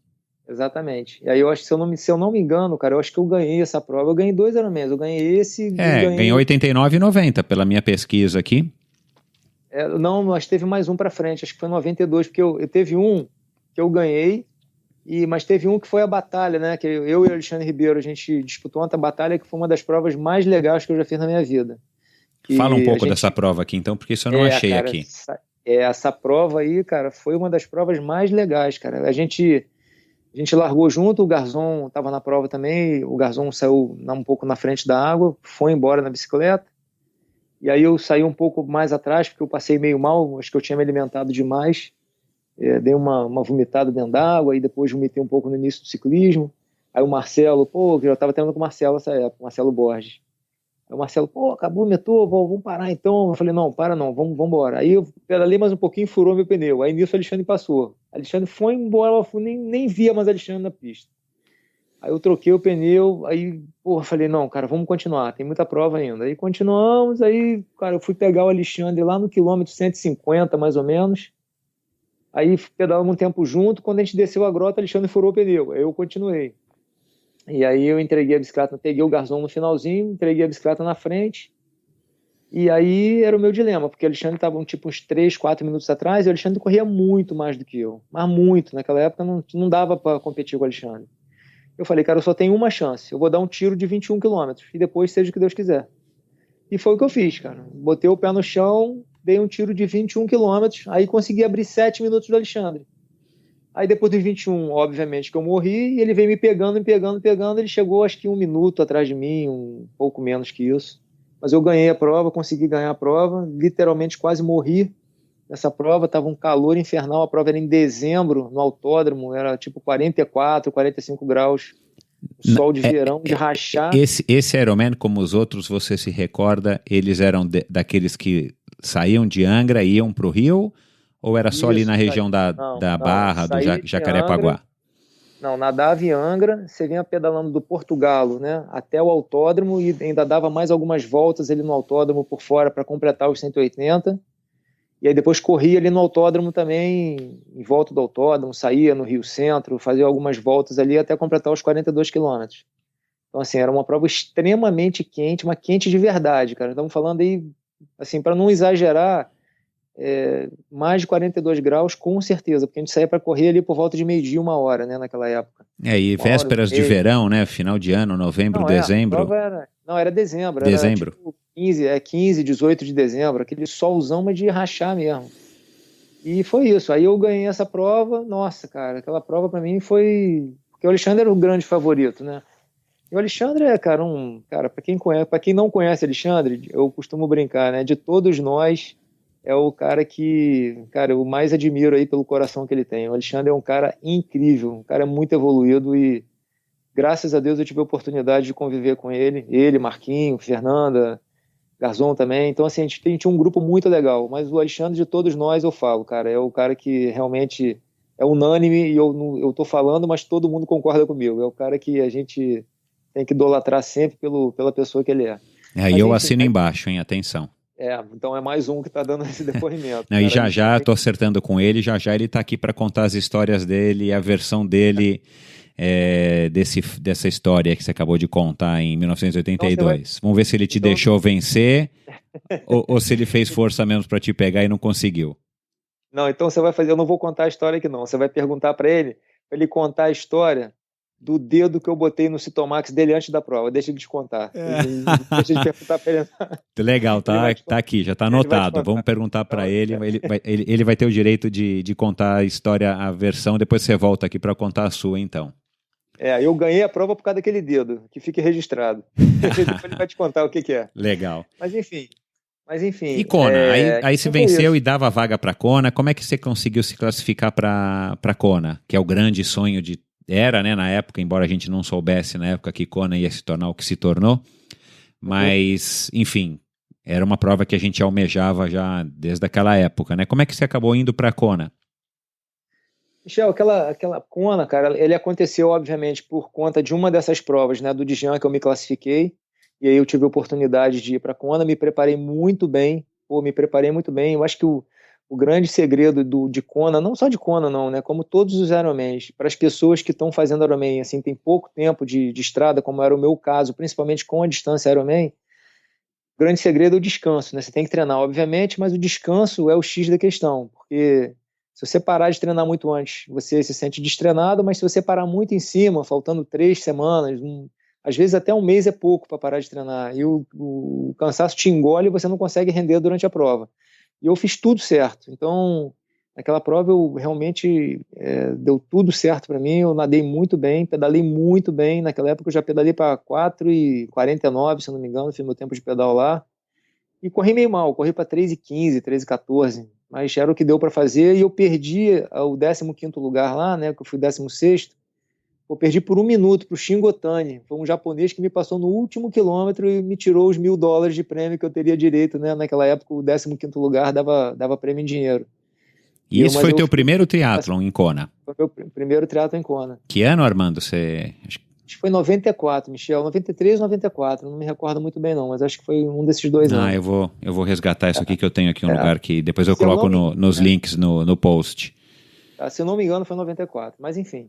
exatamente. E aí eu acho que, se eu não me engano, cara, eu acho que eu ganhei essa prova. Eu ganhei 2 Ironmans, eu ganhei esse... ganhou 89 e 90, pela minha pesquisa aqui. Não, mas teve mais um pra frente, acho que foi 92, porque eu teve um que eu ganhei, mas teve um que foi a batalha, né, que eu e o Alexandre Ribeiro, a gente disputou outra batalha que foi uma das provas mais legais que eu já fiz na minha vida. Fala um pouco dessa prova aqui, então, porque isso eu não achei, cara, aqui. Essa prova aí, cara, foi uma das provas mais legais, cara. A gente largou junto, o Garzon estava na prova também, o Garzon saiu um pouco na frente da água, foi embora na bicicleta, e aí eu saí um pouco mais atrás, porque eu passei meio mal, acho que eu tinha me alimentado demais, dei uma vomitada dentro da água, e depois vomitei um pouco no início do ciclismo. Aí o Marcelo, eu já estava treinando com o Marcelo nessa época, Marcelo Borges. Aí o Marcelo, acabou o metrô, vamos parar então. Eu falei, não, para não, vamos embora. Aí eu pedalei mais um pouquinho, furou meu pneu. Aí nisso o Alexandre passou. Alexandre foi embora, nem via mais Alexandre na pista. Aí eu troquei o pneu, aí, falei, não, cara, vamos continuar, tem muita prova ainda. Aí continuamos, aí, cara, eu fui pegar o Alexandre lá no quilômetro 150, mais ou menos. Aí pedalamos um tempo junto, quando a gente desceu a grota, o Alexandre furou o pneu. Aí eu continuei. E aí eu entreguei a bicicleta, peguei o Garzon no finalzinho, entreguei a bicicleta na frente, e aí era o meu dilema, porque o Alexandre estava uns 3, 4 minutos atrás, e o Alexandre corria muito mais do que eu, mas muito, naquela época não dava para competir com o Alexandre. Eu falei, cara, eu só tenho uma chance, eu vou dar um tiro de 21 quilômetros, e depois seja o que Deus quiser. E foi o que eu fiz, cara, botei o pé no chão, dei um tiro de 21 quilômetros, aí consegui abrir 7 minutos do Alexandre. Aí depois dos 21, obviamente que eu morri, e ele veio me pegando, ele chegou acho que 1 minuto atrás de mim, um pouco menos que isso. Mas eu ganhei a prova, consegui ganhar a prova, literalmente quase morri nessa prova, estava um calor infernal, a prova era em dezembro, no autódromo, era tipo 44, 45 graus, sol de verão, de rachar. Esse Ironman, como os outros, você se recorda, eles eram daqueles que saíam de Angra e iam para o Rio? Ou era só ali na região da Barra, do Jacarepaguá? Não, nadava em Angra, você vinha pedalando do Portugalo, né, até o autódromo e ainda dava mais algumas voltas ali no autódromo por fora para completar os 180. E aí depois corria ali no autódromo também, em volta do autódromo, saía no Rio Centro, fazia algumas voltas ali até completar os 42 quilômetros. Então, assim, era uma prova extremamente quente, uma quente de verdade, cara. Estamos falando aí, assim, para não exagerar, mais de 42 graus, com certeza, porque a gente saía para correr ali por volta de 12h, 1h, né, naquela época. E vésperas de verão, né, final de ano, novembro, dezembro. Era dezembro. Dezembro. Era tipo 15, 18 de dezembro, aquele solzão, mas de rachar mesmo. E foi isso. Aí eu ganhei essa prova. Nossa, cara, aquela prova para mim foi. Porque o Alexandre era o grande favorito, né? E o Alexandre é, cara, cara, para quem conhece, para quem não conhece Alexandre, eu costumo brincar, né? De todos nós, é o cara que, cara, eu mais admiro aí pelo coração que ele tem. O Alexandre é um cara incrível, um cara muito evoluído e graças a Deus eu tive a oportunidade de conviver com ele, Marquinho, Fernanda, Garzon também. Então, assim, tinha um grupo muito legal. Mas o Alexandre, de todos nós, eu falo, cara, é o cara que realmente é unânime e eu tô falando, mas todo mundo concorda comigo. É o cara que a gente tem que idolatrar sempre pela pessoa que ele é. Aí Mas, eu enfim, assino embaixo, hein? Atenção. então é mais um que está dando esse depoimento. Não, e já estou acertando com ele, já ele está aqui para contar as histórias dele, a versão dele dessa história que você acabou de contar em 1982. Vamos ver se ele te deixou vencer ou se ele fez força mesmo para te pegar e não conseguiu. Não, então você vai fazer, eu não vou contar a história aqui não, você vai perguntar para ele contar a história do dedo que eu botei no Citomax dele antes da prova. Deixa ele te contar. Deixa ele perguntar para ele. Legal, tá aqui, já tá anotado. Vamos perguntar para ele. Ele vai ter o direito de contar a história, a versão. Depois você volta aqui para contar a sua, então. Eu ganhei a prova por causa daquele dedo, que fique registrado. Depois ele vai te contar o que é. Legal. Mas enfim. E Kona? Aí você venceu e dava vaga para Kona. Como é que você conseguiu se classificar para Kona? Que é o grande sonho era, né, na época, embora a gente não soubesse na época que Kona ia se tornar o que se tornou, mas, enfim, era uma prova que a gente almejava já desde aquela época, né? Como é que você acabou indo para Kona? Michel, aquela Kona, cara, ele aconteceu, obviamente, por conta de uma dessas provas, né, do Dijan, que eu me classifiquei, e aí eu tive a oportunidade de ir para Kona, me preparei muito bem, eu acho que o grande segredo de Kona, não só de Kona não, né, como todos os Ironmans, para as pessoas que estão fazendo Ironman, assim, tem pouco tempo de estrada, como era o meu caso, principalmente com a distância Ironman, o grande segredo é o descanso, né, você tem que treinar, obviamente, mas o descanso é o X da questão, porque se você parar de treinar muito antes, você se sente destreinado, mas se você parar muito em cima, faltando 3 semanas, às vezes até um mês é pouco para parar de treinar, e o cansaço te engole e você não consegue render durante a prova. E eu fiz tudo certo. Então, naquela prova eu realmente deu tudo certo para mim. Eu nadei muito bem, pedalei muito bem. Naquela época eu já pedalei para 4,49, se eu não me engano, fiz meu tempo de pedal lá. E corri meio mal, corri para 3,15, 3,14. Mas era o que deu para fazer. E eu perdi o 15º lugar lá, né, que eu fui 16º. Eu perdi por 1 minuto para o Shingo Otani. Foi um japonês que me passou no último quilômetro e me tirou os $1.000 de prêmio que eu teria direito, né? Naquela época, o 15º lugar dava prêmio em dinheiro. E esse foi teu primeiro triatlon em Kona? Foi meu primeiro triatlon em Kona. Que ano, Armando? Acho que foi 94, Michel. 93 ou 94, não me recordo muito bem não, mas acho que foi um desses 2 anos. Eu vou resgatar isso aqui, que eu tenho aqui um lugar que depois eu coloco nos links no post. Se eu não me engano, foi 94, mas enfim.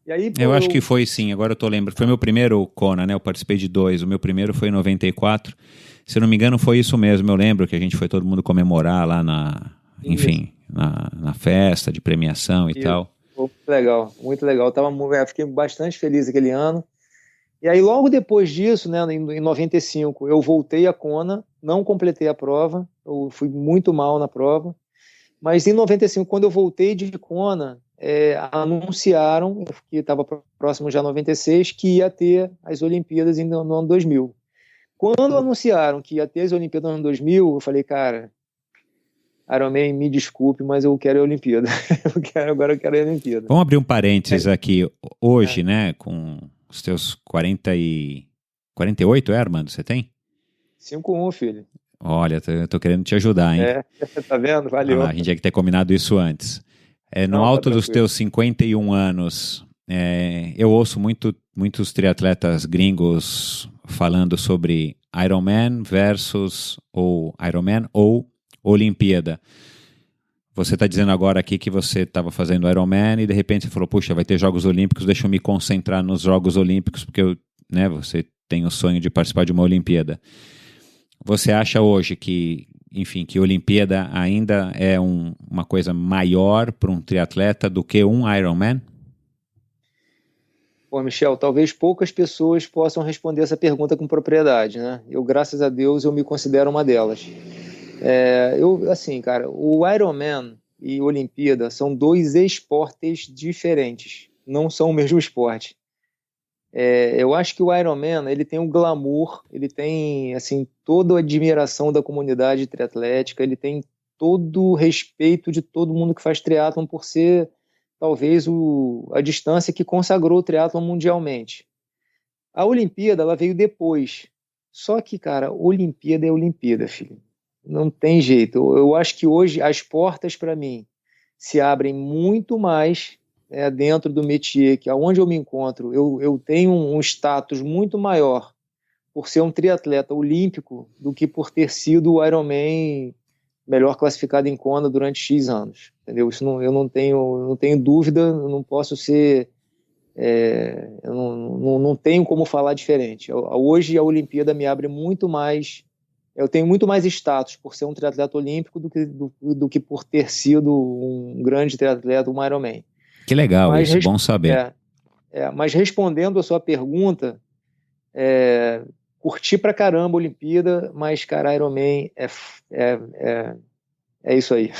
E aí, eu acho que foi sim, agora eu tô lembrando. Foi meu primeiro Kona, né? Eu participei de 2. O meu primeiro foi em 94. Se eu não me engano, foi isso mesmo. Eu lembro que a gente foi todo mundo comemorar lá na festa de premiação e tal. Muito legal, muito legal. Fiquei bastante feliz aquele ano. E aí, logo depois disso, né, em 95, eu voltei a Kona, não completei a prova, eu fui muito mal na prova. Mas em 95, quando eu voltei de Kona, anunciaram, que estava próximo já 96, que ia ter as Olimpíadas no ano 2000. Quando anunciaram que ia ter as Olimpíadas no ano 2000, eu falei, cara, Ironman, me desculpe, mas eu quero a Olimpíada. Agora eu quero a Olimpíada. Vamos abrir um parênteses aqui. Hoje, né, com os teus 48, Armando, você tem? 5-1, filho. Olha, eu tô querendo te ajudar, hein? Tá vendo? Valeu. A gente tinha que ter combinado isso antes. No alto dos teus 51 anos, eu ouço muitos triatletas gringos falando sobre Ironman ou Olimpíada. Você está dizendo agora aqui que você estava fazendo Ironman e de repente você falou, puxa, vai ter Jogos Olímpicos, deixa eu me concentrar nos Jogos Olímpicos, porque você tem o sonho de participar de uma Olimpíada. Você acha hoje que Olimpíada ainda é uma coisa maior para um triatleta do que um Ironman? Pô, Michel, talvez poucas pessoas possam responder essa pergunta com propriedade, né? Eu, graças a Deus, eu me considero uma delas. Cara, o Ironman, e Olimpíada são dois esportes diferentes, não são o mesmo esporte. Eu acho que o Ironman, ele tem um glamour, ele tem assim toda a admiração da comunidade triatlética, ele tem todo o respeito de todo mundo que faz triatlon por ser talvez a distância que consagrou o triatlon mundialmente. A Olimpíada, ela veio depois. Só que, cara, Olimpíada é Olimpíada, filho. Não tem jeito. Eu acho que hoje as portas para mim se abrem muito mais dentro do métier, que aonde eu me encontro, eu tenho um status muito maior por ser um triatleta olímpico do que por ter sido o Ironman melhor classificado em Kona durante X anos. Entendeu? Isso eu não tenho dúvida, eu não posso ser... eu não tenho como falar diferente. Hoje a Olimpíada me abre muito mais... Eu tenho muito mais status por ser um triatleta olímpico do que por ter sido um grande triatleta, um Ironman. Que legal, isso, bom saber. Mas respondendo a sua pergunta, curti pra caramba a Olimpíada, mas, cara, Ironman é isso aí.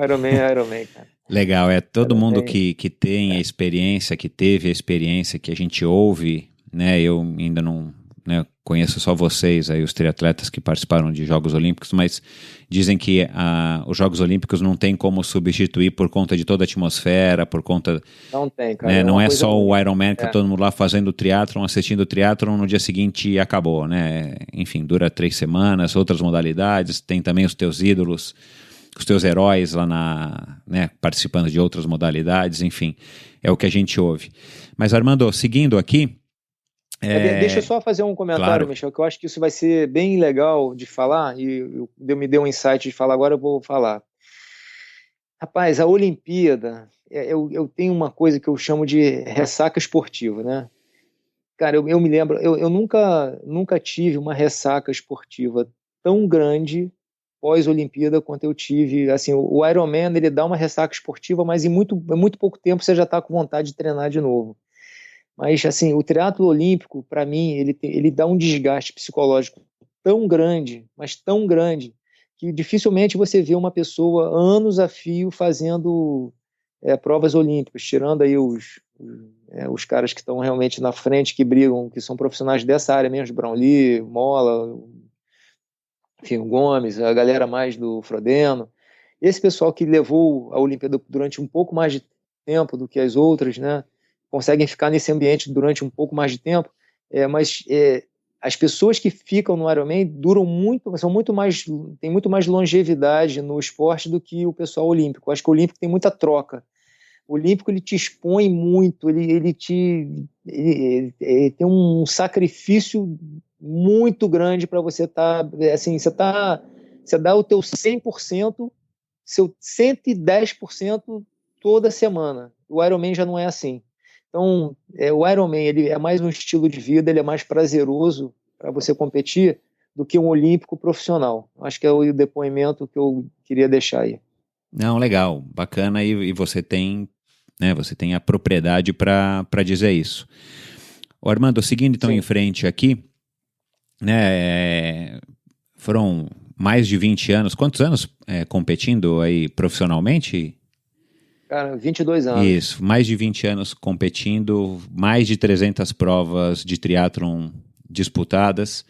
Ironman é Ironman, cara. Legal, todo mundo que tem a experiência, que teve a experiência, que a gente ouve, né? Eu ainda não... né, conheço só vocês, aí, os triatletas que participaram de Jogos Olímpicos, mas dizem que os Jogos Olímpicos não tem como substituir por conta de toda a atmosfera, por conta... Não tem, cara. Né, não é só o Ironman que todo mundo lá fazendo triatlon, assistindo triatlon, no dia seguinte acabou, né? Enfim, dura 3 semanas, outras modalidades, tem também os teus ídolos, os teus heróis lá né, participando de outras modalidades, enfim, é o que a gente ouve. Mas, Armando, seguindo aqui... Deixa eu só fazer um comentário, claro, Michel, que eu acho que isso vai ser bem legal de falar, e me deu um insight de falar, agora eu vou falar. Rapaz, a Olimpíada, eu tenho uma coisa que eu chamo de ressaca esportiva, né? Cara, eu me lembro, eu nunca tive uma ressaca esportiva tão grande pós-Olimpíada quanto eu tive. Assim, o Ironman, ele dá uma ressaca esportiva, mas em muito pouco tempo você já está com vontade de treinar de novo. Mas, assim, o triatlo olímpico, para mim, ele dá um desgaste psicológico tão grande, mas tão grande, que dificilmente você vê uma pessoa anos a fio fazendo provas olímpicas, tirando aí os caras que estão realmente na frente, que brigam, que são profissionais dessa área mesmo, Brownlee, Mola, enfim, o Gomes, a galera mais do Frodeno. Esse pessoal que levou a Olimpíada durante um pouco mais de tempo do que as outras, né? Conseguem ficar nesse ambiente durante um pouco mais de tempo, mas as pessoas que ficam no Ironman duram muito, tem muito mais longevidade no esporte do que o pessoal olímpico. Eu acho que o olímpico tem muita troca. O olímpico, ele te expõe muito, ele tem um sacrifício muito grande para você estar, assim, você dá o teu 100%, seu 110% toda semana. O Ironman já não é assim. Então, o Ironman, ele é mais um estilo de vida, ele é mais prazeroso para você competir do que um olímpico profissional. Acho que é o depoimento que eu queria deixar aí. Não, legal, bacana, e você tem, né, você tem a propriedade para dizer isso. Ô, Armando, seguindo então em frente aqui, né, foram mais de 20 anos, quantos anos competindo aí profissionalmente? Cara, 22 anos. Isso, mais de 20 anos competindo, mais de 300 provas de triatlon disputadas.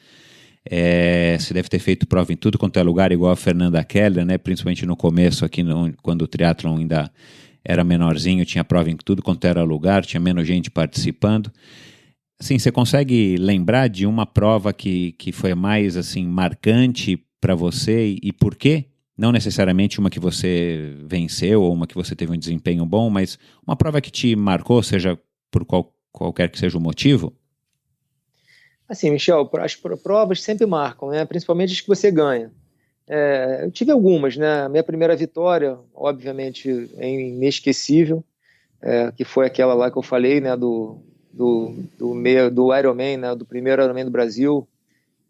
Você deve ter feito prova em tudo quanto é lugar, igual a Fernanda Keller, né? Principalmente no começo, aqui quando o triatlon ainda era menorzinho, tinha prova em tudo quanto era lugar, tinha menos gente participando. Assim, você consegue lembrar de uma prova que foi mais assim, marcante para você e por quê? Não necessariamente uma que você venceu ou uma que você teve um desempenho bom, mas uma prova que te marcou, seja por qualquer que seja o motivo? Assim, Michel, as provas sempre marcam, né? Principalmente as que você ganha. Eu tive algumas, né? A minha primeira vitória, obviamente, é inesquecível, que foi aquela lá que eu falei, né? Do Ironman, né? Do primeiro Ironman do Brasil.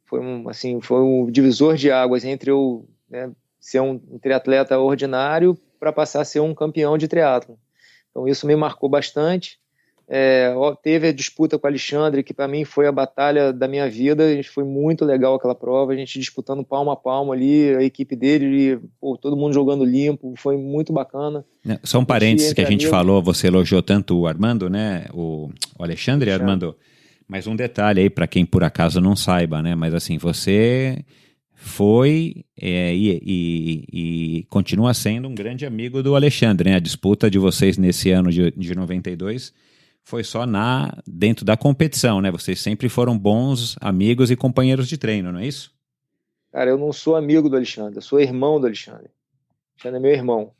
Foi um divisor de águas entre eu, né, ser um triatleta ordinário para passar a ser um campeão de triatlon. Então isso me marcou bastante. Teve a disputa com o Alexandre, que para mim foi a batalha da minha vida. A gente foi muito legal aquela prova, a gente disputando palmo a palmo ali, a equipe dele, e, pô, todo mundo jogando limpo, foi muito bacana. Só um parênteses que a gente falou, você elogiou tanto o Armando, né? O Alexandre, Armando. Mas um detalhe aí, para quem por acaso não saiba, né? Mas assim, você foi e continua sendo um grande amigo do Alexandre, né? A disputa de vocês nesse ano de 92 foi só dentro da competição, né? Vocês sempre foram bons amigos e companheiros de treino, não é isso? Cara, eu não sou amigo do Alexandre, eu sou irmão do Alexandre. O Alexandre é meu irmão.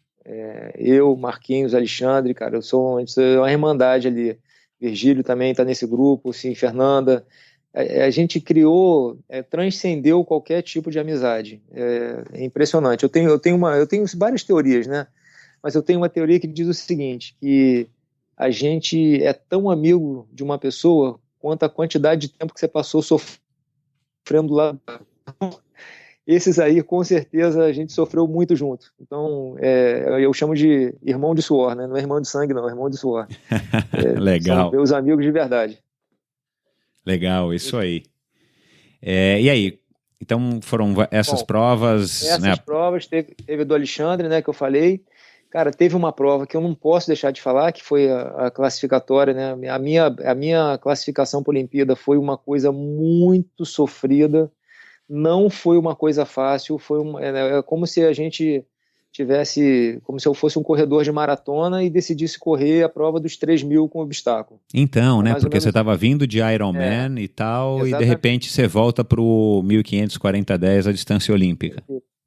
Eu, Marquinhos, Alexandre, cara, a gente é uma irmandade ali. Virgílio também está nesse grupo, sim, Fernanda. A gente criou, transcendeu qualquer tipo de amizade. É impressionante. Eu tenho várias teorias, né? Mas eu tenho uma teoria que diz o seguinte, que a gente é tão amigo de uma pessoa quanto a quantidade de tempo que você passou sofrendo lá. Esses aí, com certeza, a gente sofreu muito junto. Então, eu chamo de irmão de suor, né? Não é irmão de sangue, não, é irmão de suor. Legal. São meus amigos de verdade. Legal, isso aí. E aí? Então, foram essas provas... Essas provas, teve do Alexandre, né, que eu falei. Cara, teve uma prova que eu não posso deixar de falar, que foi a classificatória, né? A minha classificação para a Olimpíada foi uma coisa muito sofrida. Não foi uma coisa fácil, é como se a gente como se eu fosse um corredor de maratona e decidisse correr a prova dos 3.000 com obstáculo. Então, né, porque você estava vindo de Ironman e tal, exatamente. E de repente você volta para o 1540-10, a distância olímpica.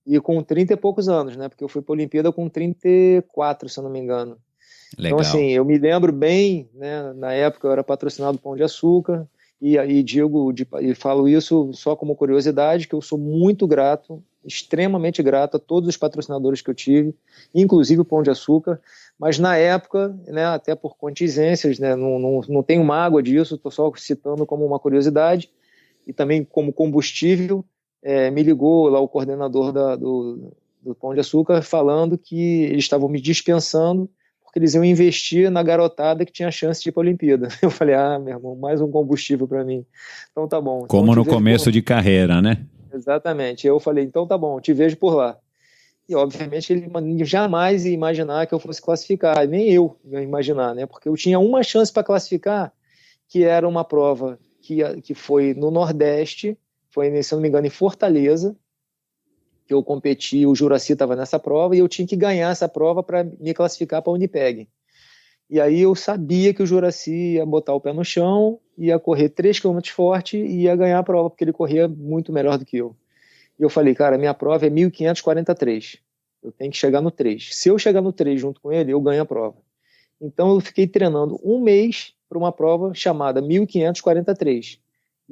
E com 30 e poucos anos, né, porque eu fui para a Olimpíada com 34, se eu não me engano. Legal. Então, assim, eu me lembro bem, né, na época eu era patrocinado Pão de Açúcar, e falo isso só como curiosidade, que eu sou muito grato, extremamente grato a todos os patrocinadores que eu tive, inclusive o Pão de Açúcar, mas na época, né, até por contingências, né, não tenho mágoa disso, estou só citando como uma curiosidade, e também como combustível, me ligou lá o coordenador do Pão de Açúcar falando que eles estavam me dispensando porque eles iam investir na garotada que tinha chance de ir para a Olimpíada. Eu falei, meu irmão, mais um combustível para mim. Então tá bom. Como no começo de carreira, né? Exatamente. Eu falei, então tá bom, te vejo por lá. E obviamente ele jamais ia imaginar que eu fosse classificar, nem eu ia imaginar, né? Porque eu tinha uma chance para classificar, que era uma prova que foi no Nordeste, foi, se não me engano, em Fortaleza, que eu competi, o Juracy estava nessa prova, e eu tinha que ganhar essa prova para me classificar para a Unipeg. E aí eu sabia que o Juracy ia botar o pé no chão, ia correr 3 km forte e ia ganhar a prova, porque ele corria muito melhor do que eu. E eu falei, cara, minha prova é 1543, eu tenho que chegar no 3. Se eu chegar no 3 junto com ele, eu ganho a prova. Então eu fiquei treinando um mês para uma prova chamada 1543.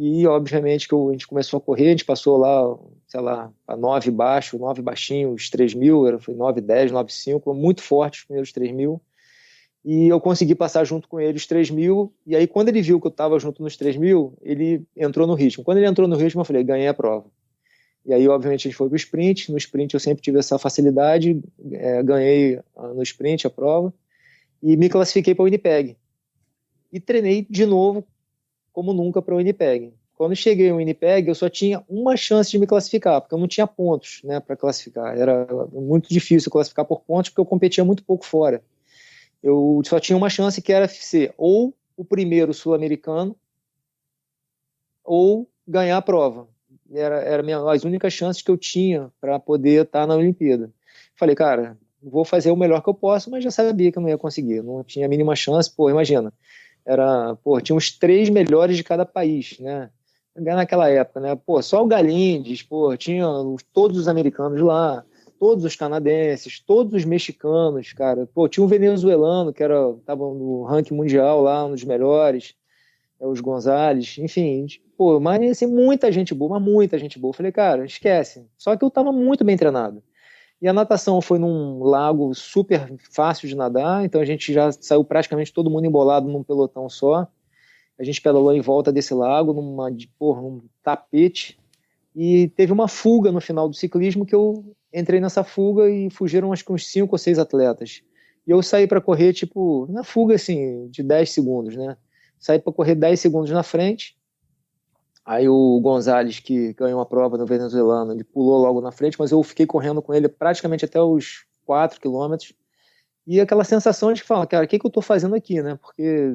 E, obviamente, que a gente começou a correr, a gente passou lá, sei lá, a 9 baixo, 9 baixinho, os 3.000, foi 9, 10, 9, 5, muito forte os primeiros 3.000. E eu consegui passar junto com ele os 3.000, e aí quando ele viu que eu estava junto nos 3.000, ele entrou no ritmo. Quando ele entrou no ritmo, eu falei, ganhei a prova. E aí, obviamente, a gente foi para o sprint. No sprint eu sempre tive essa facilidade, ganhei no sprint a prova, e me classifiquei para o Winnipeg. E treinei de novo, como nunca, para o Winnipeg. Quando cheguei no Winnipeg, eu só tinha uma chance de me classificar, porque eu não tinha pontos, né, para classificar. Era muito difícil classificar por pontos, porque eu competia muito pouco fora. Eu só tinha uma chance, que era ser ou o primeiro sul-americano ou ganhar a prova. Era as únicas chances que eu tinha para poder estar na Olimpíada. Falei, cara, vou fazer o melhor que eu posso, mas já sabia que eu não ia conseguir. Não tinha a mínima chance. Pô, imagina. Tinha os 3 melhores de cada país, né? Naquela época, né? Pô, só o Galindes, tinha todos os americanos lá, todos os canadenses, todos os mexicanos, cara. Tinha um venezuelano que estava no ranking mundial lá, um dos melhores, os Gonzalez, enfim. Mas assim, muita gente boa. Eu falei, cara, esquece. Só que eu estava muito bem treinado. E a natação foi num lago super fácil de nadar, então a gente já saiu praticamente todo mundo embolado num pelotão só. A gente pedalou em volta desse lago, num tapete, e teve uma fuga no final do ciclismo, que eu entrei nessa fuga e fugiram acho que uns 5 ou 6 atletas. E eu saí para correr, tipo, na fuga, assim, de 10 segundos, né? Saí para correr 10 segundos na frente. Aí o Gonzalez, que ganhou a prova no venezuelano, ele pulou logo na frente, mas eu fiquei correndo com ele praticamente até os 4 quilômetros. E aquela sensação de falar, cara, o que que eu tô fazendo aqui, né? Porque,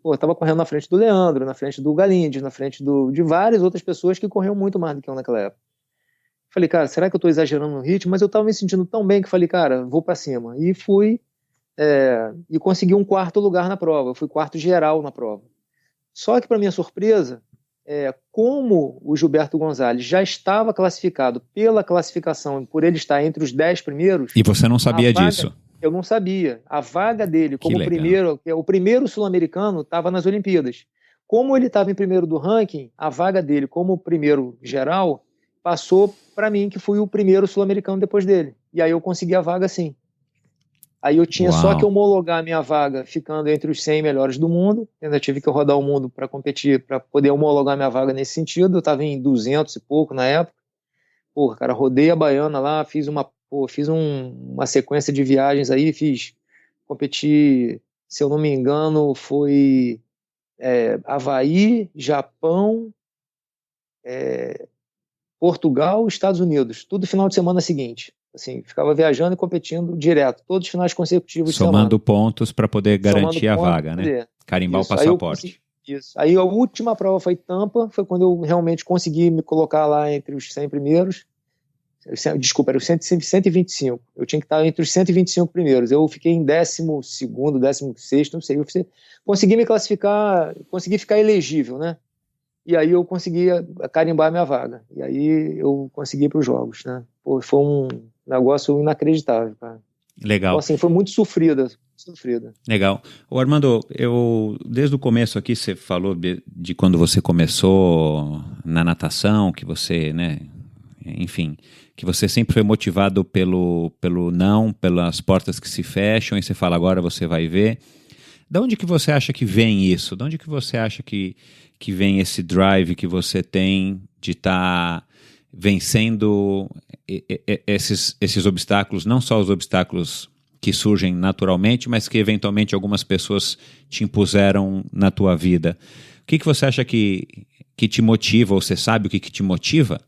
pô, eu tava correndo na frente do Leandro, na frente do Galindes, na frente de várias outras pessoas que corriam muito mais do que eu naquela época. Falei, cara, será que eu tô exagerando no ritmo? Mas eu tava me sentindo tão bem que falei, cara, vou para cima. E fui, e consegui um quarto lugar na prova. Eu fui quarto geral na prova. Só que, para minha surpresa, como o Gilberto Gonzalez já estava classificado pela classificação, por ele estar entre os 10 primeiros... E você não sabia disso? Eu não sabia. A vaga dele como o primeiro sul-americano estava nas Olimpíadas. Como ele estava em primeiro do ranking, a vaga dele como primeiro geral passou para mim, que fui o primeiro sul-americano depois dele. E aí eu consegui a vaga sim. Aí eu tinha só que homologar a minha vaga ficando entre os 100 melhores do mundo. Eu ainda tive que rodar o mundo para competir, para poder homologar minha vaga nesse sentido. Eu estava em 200 e pouco na época. Pô, cara, rodei a Baiana lá, fiz uma sequência de viagens aí, competi, se eu não me engano, foi Havaí, Japão, Portugal, Estados Unidos, tudo final de semana seguinte. Assim, ficava viajando e competindo direto, todos os finais consecutivos somando pontos para poder garantir a vaga, né? Carimbar o passaporte. Isso. Aí a última prova foi Tampa, foi quando eu realmente consegui me colocar lá entre os 100 primeiros. Desculpa, era os 125. Eu tinha que estar entre os 125 primeiros. Eu fiquei em 12º, 16º, não sei. Consegui me classificar, consegui ficar elegível, né? E aí eu consegui carimbar minha vaga. E aí eu consegui ir para os Jogos, né? Pô, foi um negócio inacreditável, cara. Legal. Então, assim, foi muito sofrida. Legal. Ô Armando, desde o começo aqui você falou de quando você começou na natação, que você, né, enfim, que você sempre foi motivado pelo não, pelas portas que se fecham, e você fala, agora você vai ver. De onde que você acha que vem isso? De onde que você acha que vem esse drive que você tem de estar vencendo esses obstáculos, não só os obstáculos que surgem naturalmente, mas que eventualmente algumas pessoas te impuseram na tua vida? O que você acha que te motiva, ou você sabe o que te motiva?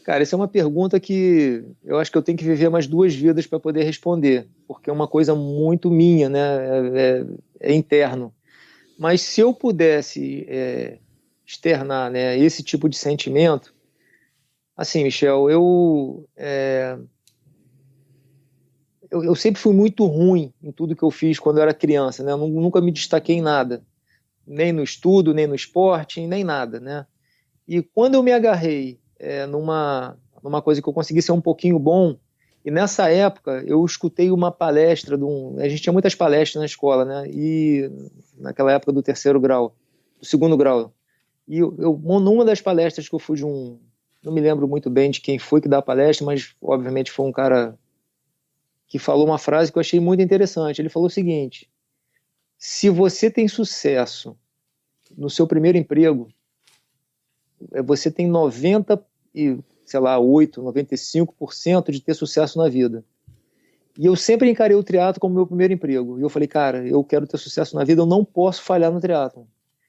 Cara, essa é uma pergunta que eu acho que eu tenho que viver mais 2 vidas para poder responder, porque é uma coisa muito minha, né? É interno. Mas se eu pudesse externar, né, esse tipo de sentimento, assim, Michel, eu sempre fui muito ruim em tudo que eu fiz quando eu era criança, né? Eu nunca me destaquei em nada, nem no estudo, nem no esporte, nem nada, né? E quando eu me agarrei numa coisa que eu consegui ser um pouquinho bom, e nessa época eu escutei uma palestra a gente tinha muitas palestras na escola, né? E naquela época do 3º grau, do 2º grau, e numa das palestras que eu fui não me lembro muito bem de quem foi que dá a palestra, mas obviamente foi um cara que falou uma frase que eu achei muito interessante. Ele falou o seguinte: se você tem sucesso no seu primeiro emprego, você tem 95% de ter sucesso na vida. E eu sempre encarei o triatlo como meu primeiro emprego. E eu falei, cara, eu quero ter sucesso na vida, eu não posso falhar no triatlo.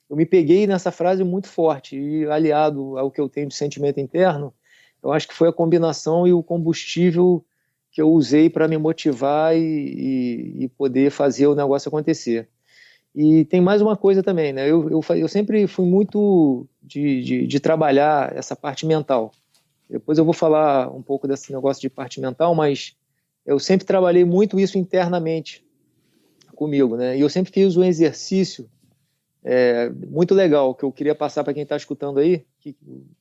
Eu me peguei nessa frase muito forte, e aliado ao que eu tenho de sentimento interno, eu acho que foi a combinação e o combustível que eu usei para me motivar e poder fazer o negócio acontecer. E tem mais uma coisa também, né? Eu sempre fui muito de trabalhar essa parte mental. Depois eu vou falar um pouco desse negócio de parte mental, mas eu sempre trabalhei muito isso internamente comigo, né? E eu sempre fiz um exercício muito legal que eu queria passar para quem está escutando aí.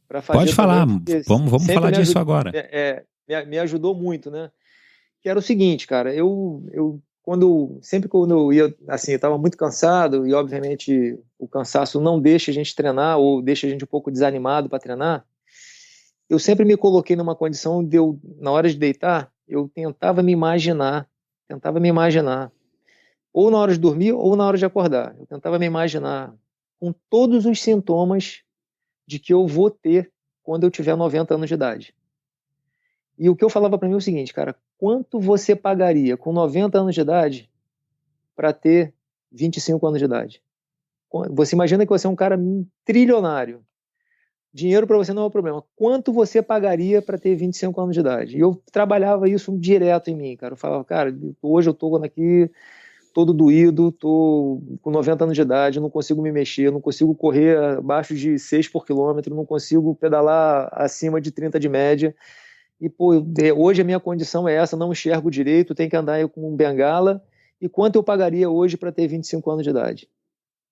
Para fazer. Pode falar, vamos falar disso agora. Me ajudou muito, né? Que era o seguinte, cara, sempre quando eu ia, assim, eu estava muito cansado, e obviamente o cansaço não deixa a gente treinar, ou deixa a gente um pouco desanimado para treinar. Eu sempre me coloquei numa condição de na hora de deitar, eu tentava me imaginar, ou na hora de dormir, ou na hora de acordar. Eu tentava me imaginar com todos os sintomas de que eu vou ter quando eu tiver 90 anos de idade. E o que eu falava para mim é o seguinte, cara, quanto você pagaria com 90 anos de idade para ter 25 anos de idade? Você imagina que você é um cara trilionário. Dinheiro para você não é um problema. Quanto você pagaria para ter 25 anos de idade? E eu trabalhava isso direto em mim, cara. Eu falava, cara, hoje eu tô aqui todo doído, tô com 90 anos de idade, não consigo me mexer, não consigo correr abaixo de 6 por quilômetro, não consigo pedalar acima de 30 de média. E, pô, hoje a minha condição é essa, não enxergo direito, tenho que andar com um bengala. E quanto eu pagaria hoje para ter 25 anos de idade?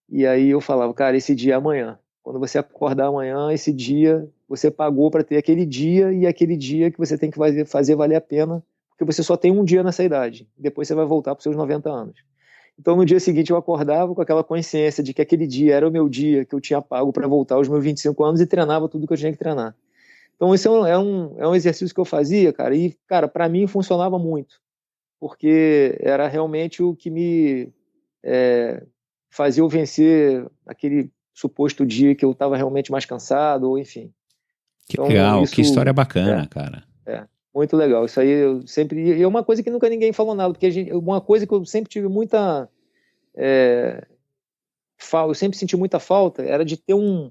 E aí eu falava, cara, esse dia é amanhã. Quando você acordar amanhã, esse dia você pagou para ter aquele dia, e aquele dia que você tem que fazer valer a pena, porque você só tem um dia nessa idade. Depois você vai voltar para os seus 90 anos. Então no dia seguinte eu acordava com aquela consciência de que aquele dia era o meu dia que eu tinha pago para voltar aos meus 25 anos e treinava tudo que eu tinha que treinar. Então esse é um exercício que eu fazia, cara, e, cara, para mim funcionava muito, porque era realmente o que me fazia eu vencer aquele suposto dia que eu estava realmente mais cansado, ou enfim. Que então, legal, que história bacana, cara. Muito legal. Isso aí eu sempre... E é uma coisa que nunca ninguém falou nada, porque uma coisa que eu sempre tive muita... eu sempre senti muita falta, era de ter um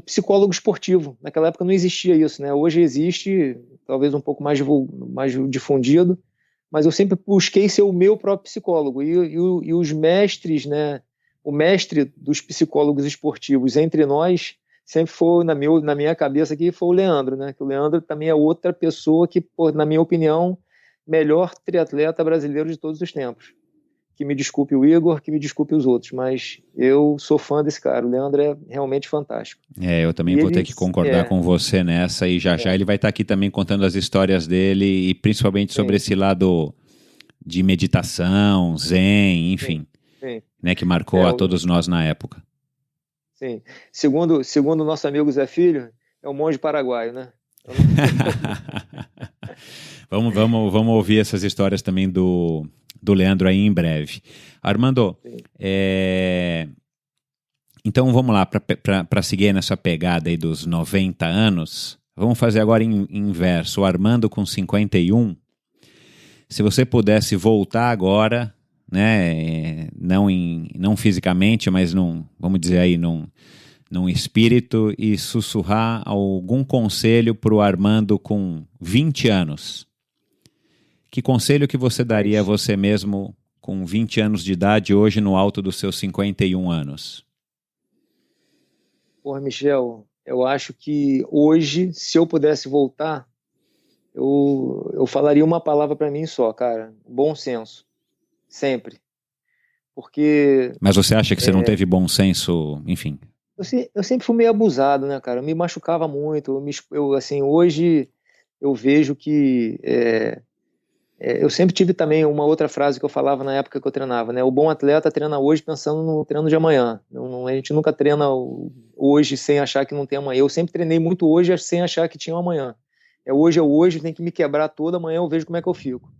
psicólogo esportivo. Naquela época não existia isso, né? Hoje existe, talvez um pouco mais difundido, mas eu sempre busquei ser o meu próprio psicólogo. E os mestres, né? O mestre dos psicólogos esportivos entre nós sempre foi, na minha cabeça aqui, foi o Leandro, né? Que o Leandro também é outra pessoa que, na minha opinião, melhor triatleta brasileiro de todos os tempos. Que me desculpe o Igor, que me desculpe os outros, mas eu sou fã desse cara. O Leandro é realmente fantástico. Eu também vou ter que concordar com você nessa, e já ele vai estar aqui também contando as histórias dele, e principalmente sobre esse lado de meditação, zen, enfim. Sim. Né, que marcou a todos nós na época. Sim. Segundo o nosso amigo Zé Filho, é um monge paraguaio, né? Vamos ouvir essas histórias também do Leandro aí em breve. Armando, então vamos lá, para seguir nessa pegada aí dos 90 anos, vamos fazer agora em inverso. O Armando com 51, se você pudesse voltar agora, né, não fisicamente, mas vamos dizer aí, num espírito, e sussurrar algum conselho para o Armando com 20 anos. Que conselho que você daria a você mesmo com 20 anos de idade, hoje no alto dos seus 51 anos? Porra, Michel, eu acho que hoje, se eu pudesse voltar, eu falaria uma palavra para mim só, cara: bom senso. Sempre. Porque... Mas você acha que você não teve bom senso, enfim? Eu sempre fui meio abusado, né, cara? Eu me machucava muito. Assim, hoje eu vejo que... eu sempre tive também uma outra frase que eu falava na época que eu treinava, né? O bom atleta treina hoje pensando no treino de amanhã. A gente nunca treina hoje sem achar que não tem amanhã. Eu sempre treinei muito hoje sem achar que tinha um amanhã. Hoje, tem que me quebrar toda, amanhã eu vejo como é que eu fico.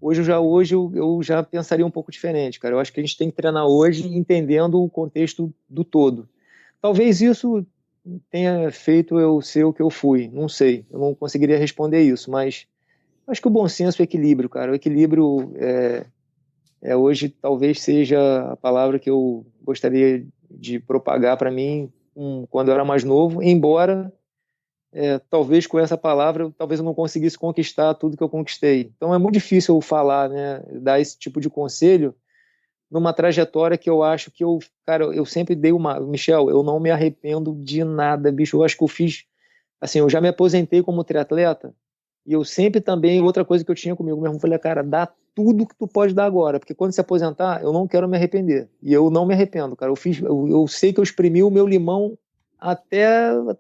Hoje eu já pensaria um pouco diferente, cara. Eu acho que a gente tem que treinar hoje entendendo o contexto do todo. Talvez isso tenha feito eu ser o que eu fui, não sei. Eu não conseguiria responder isso, mas acho que o bom senso é o equilíbrio, cara. O equilíbrio hoje talvez seja a palavra que eu gostaria de propagar para mim quando eu era mais novo, embora... talvez com essa palavra talvez eu não conseguisse conquistar tudo que eu conquistei. Então é muito difícil eu falar, né, dar esse tipo de conselho numa trajetória que eu acho que eu sempre dei Michel, eu não me arrependo de nada, bicho. Eu acho que eu fiz, assim, eu já me aposentei como triatleta, e eu sempre também, outra coisa que eu tinha comigo mesmo, eu falei, cara, dá tudo que tu pode dar agora, porque quando se aposentar, eu não quero me arrepender. E eu não me arrependo, cara. Eu sei que eu exprimi o meu limão até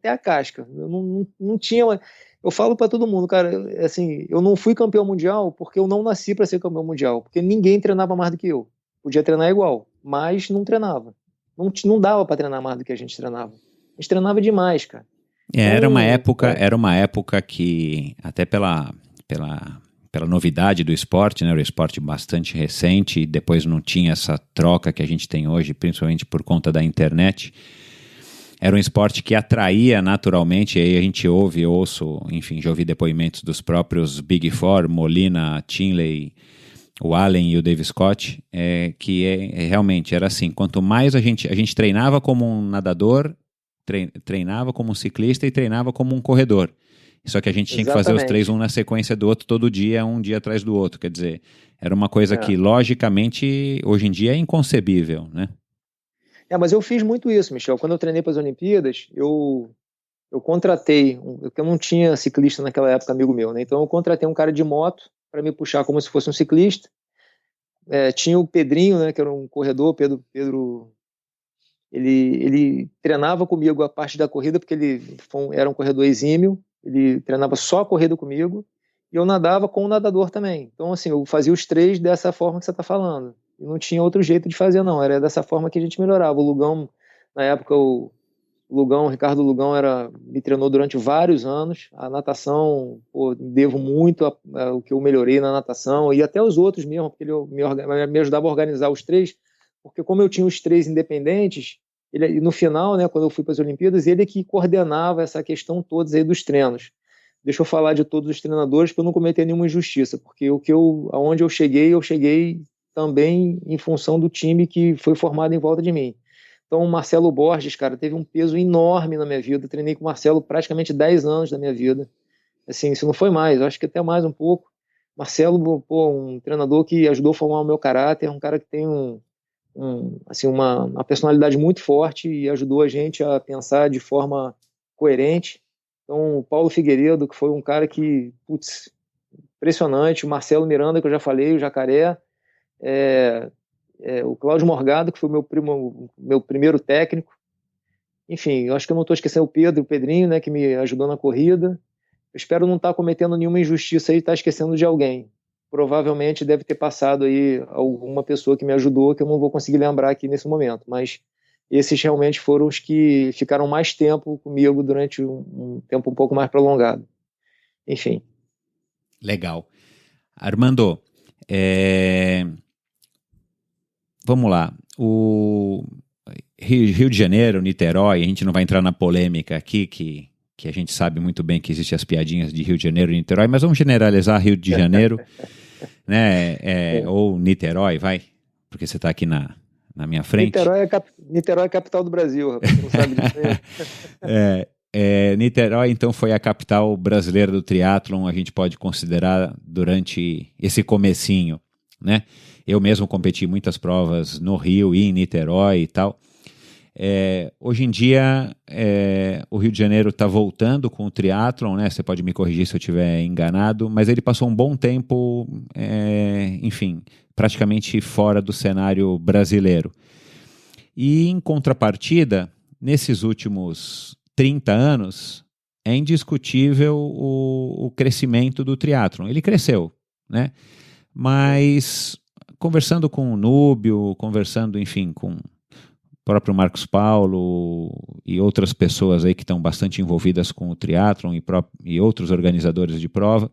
a casca. Eu não tinha... Eu falo para todo mundo, cara, assim, eu não fui campeão mundial porque eu não nasci para ser campeão mundial, porque ninguém treinava mais do que eu. Podia treinar igual, mas não treinava. Não dava para treinar mais do que a gente treinava. A gente treinava demais, cara. Era uma época que, até pela novidade do esporte, né, era um esporte bastante recente, e depois não tinha essa troca que a gente tem hoje, principalmente por conta da internet. era um esporte que atraía naturalmente, e aí a gente ouço, enfim, já ouvi depoimentos dos próprios Big Four, Molina, Tinley, o Allen e o Dave Scott, realmente era assim, quanto mais a gente treinava como um nadador, treinava como um ciclista e treinava como um corredor. Só que a gente tinha que fazer os três, um na sequência do outro, todo dia, um dia atrás do outro. Quer dizer, era uma coisa que, logicamente, hoje em dia é inconcebível, né? Mas eu fiz muito isso, Michel. Quando eu treinei para as Olimpíadas, eu contratei, porque eu não tinha ciclista naquela época, amigo meu, né? Então eu contratei um cara de moto para me puxar como se fosse um ciclista. Tinha o Pedrinho, né, que era um corredor, Pedro, ele treinava comigo a parte da corrida, porque ele era um corredor exímio, ele treinava só a corrida comigo, e eu nadava com o nadador também. Então, assim, eu fazia os três dessa forma que você está falando. E não tinha outro jeito de fazer, não. Era dessa forma que a gente melhorava. O Lugão, na época, o Ricardo Lugão me treinou durante vários anos. A natação, devo muito o que eu melhorei na natação, e até os outros mesmo, porque ele me ajudava a organizar os três, porque como eu tinha os três independentes, no final, né, quando eu fui para as Olimpíadas, ele é que coordenava essa questão toda aí dos treinos. Deixa eu falar de todos os treinadores para eu não cometer nenhuma injustiça, porque aonde eu cheguei também em função do time que foi formado em volta de mim. Então, o Marcelo Borges, cara, teve um peso enorme na minha vida. Eu treinei com o Marcelo praticamente 10 anos da minha vida. Assim, se não foi mais, eu acho que até mais um pouco. Marcelo, um treinador que ajudou a formar o meu caráter, um cara que tem uma personalidade muito forte e ajudou a gente a pensar de forma coerente. Então, o Paulo Figueiredo, que foi um cara que, impressionante. O Marcelo Miranda, que eu já falei, o Jacaré. O Cláudio Morgado, que foi meu primeiro técnico. Enfim, eu acho que eu não estou esquecendo o Pedrinho, né, que me ajudou na corrida. Eu espero não estar cometendo nenhuma injustiça e estar esquecendo de alguém. Provavelmente deve ter passado aí alguma pessoa que me ajudou, que eu não vou conseguir lembrar aqui nesse momento, mas esses realmente foram os que ficaram mais tempo comigo durante um tempo um pouco mais prolongado. Enfim. Legal. Armando, vamos lá. O Rio de Janeiro, Niterói, a gente não vai entrar na polêmica aqui, que a gente sabe muito bem que existem as piadinhas de Rio de Janeiro e Niterói, mas vamos generalizar Rio de Janeiro, né? Ou Niterói, vai, porque você está aqui na minha frente. Niterói é a capital do Brasil, rapaz, você não sabe disso. Niterói, então, foi a capital brasileira do triatlon, a gente pode considerar durante esse comecinho, né? Eu mesmo competi muitas provas no Rio e em Niterói e tal. Hoje em dia, o Rio de Janeiro está voltando com o triatlon, né? Você pode me corrigir se eu estiver enganado, mas ele passou um bom tempo, enfim, praticamente fora do cenário brasileiro. E, em contrapartida, nesses últimos 30 anos, é indiscutível o crescimento do triatlon. Ele cresceu, né? Mas, conversando com o Núbio, enfim, com o próprio Marcos Paulo e outras pessoas aí que estão bastante envolvidas com o triatlon e outros organizadores de prova,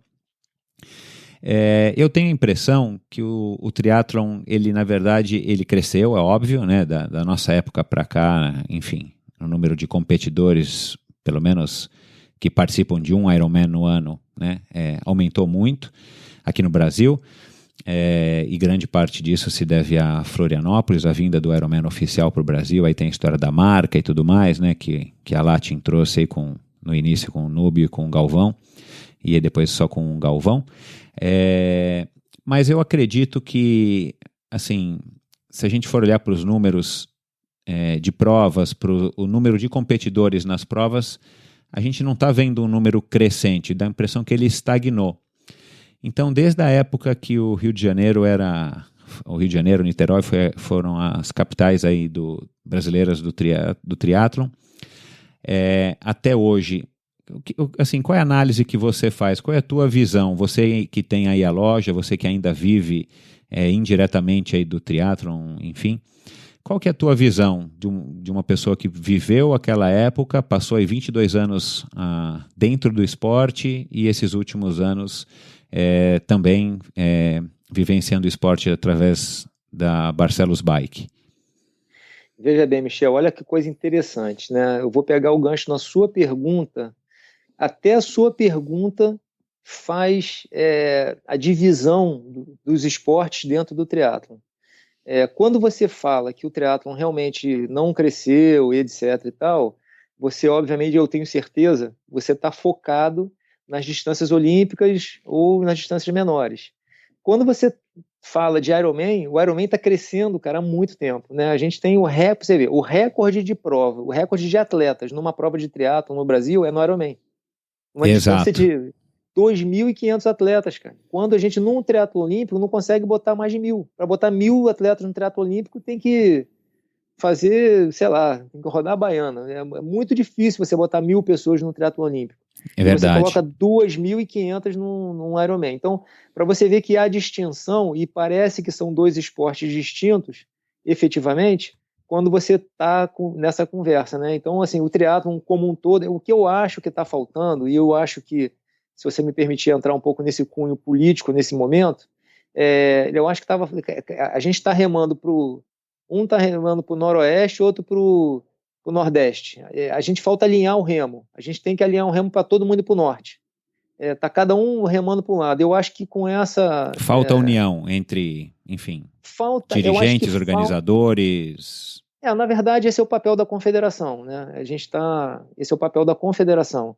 eu tenho a impressão que o triatlon, ele na verdade, ele cresceu, é óbvio, né, da nossa época para cá, enfim, o número de competidores, pelo menos que participam de um Ironman no ano, né, aumentou muito aqui no Brasil. E grande parte disso se deve a Florianópolis, a vinda do Ironman oficial para o Brasil. Aí tem a história da marca e tudo mais, né, que a Latin trouxe aí no início com o Núbio e com o Galvão, e depois só com o Galvão. Mas eu acredito que, assim, se a gente for olhar para os números de provas, para o número de competidores nas provas, a gente não está vendo um número crescente, dá a impressão que ele estagnou. Então, desde a época que o Rio de Janeiro e Niterói foram as capitais aí brasileiras do triatlon, até hoje, assim, qual é a análise que você faz? Qual é a tua visão? Você que tem aí a loja, você que ainda vive indiretamente aí do triatlon, enfim, qual que é a tua visão de uma pessoa que viveu aquela época, passou aí 22 anos dentro do esporte e esses últimos anos também vivenciando o esporte através da Barcelos Bike? Veja bem, Michel, olha que coisa interessante, né? Eu vou pegar o gancho na sua pergunta. Até a sua pergunta faz a divisão dos esportes dentro do triatlon. Quando você fala que o triatlon realmente não cresceu, etc e tal, você, obviamente, eu tenho certeza, você está focado nas distâncias olímpicas ou nas distâncias menores. Quando você fala de Ironman, o Ironman está crescendo, cara, há muito tempo, né? A gente tem você vê, o recorde de prova, o recorde de atletas numa prova de triatlon no Brasil é no Ironman. Uma distância Exato. de 2.500 atletas, cara. Quando a gente, num triatlo olímpico, não consegue botar mais de 1.000. Para botar 1.000 atletas no triatlo olímpico, tem que fazer, sei lá, tem que rodar a baiana. É muito difícil você botar 1.000 pessoas no triatlo olímpico. É E você verdade. coloca 2.500 num Ironman. Então, para você ver que há distinção, e parece que são dois esportes distintos, efetivamente, quando você está nessa conversa, né? Então, assim, o triatlon como um todo, o que eu acho que está faltando, e eu acho que, se você me permitir entrar um pouco nesse cunho político nesse momento, eu acho que a gente está remando um está remando para o noroeste, outro para o nordeste. A gente falta alinhar o remo. A gente tem que alinhar o remo para todo mundo ir para o norte. Tá cada um remando para um lado. Eu acho que com essa Falta união entre, enfim, dirigentes, organizadores. Na verdade, esse é o papel da confederação, né? Esse é o papel da confederação.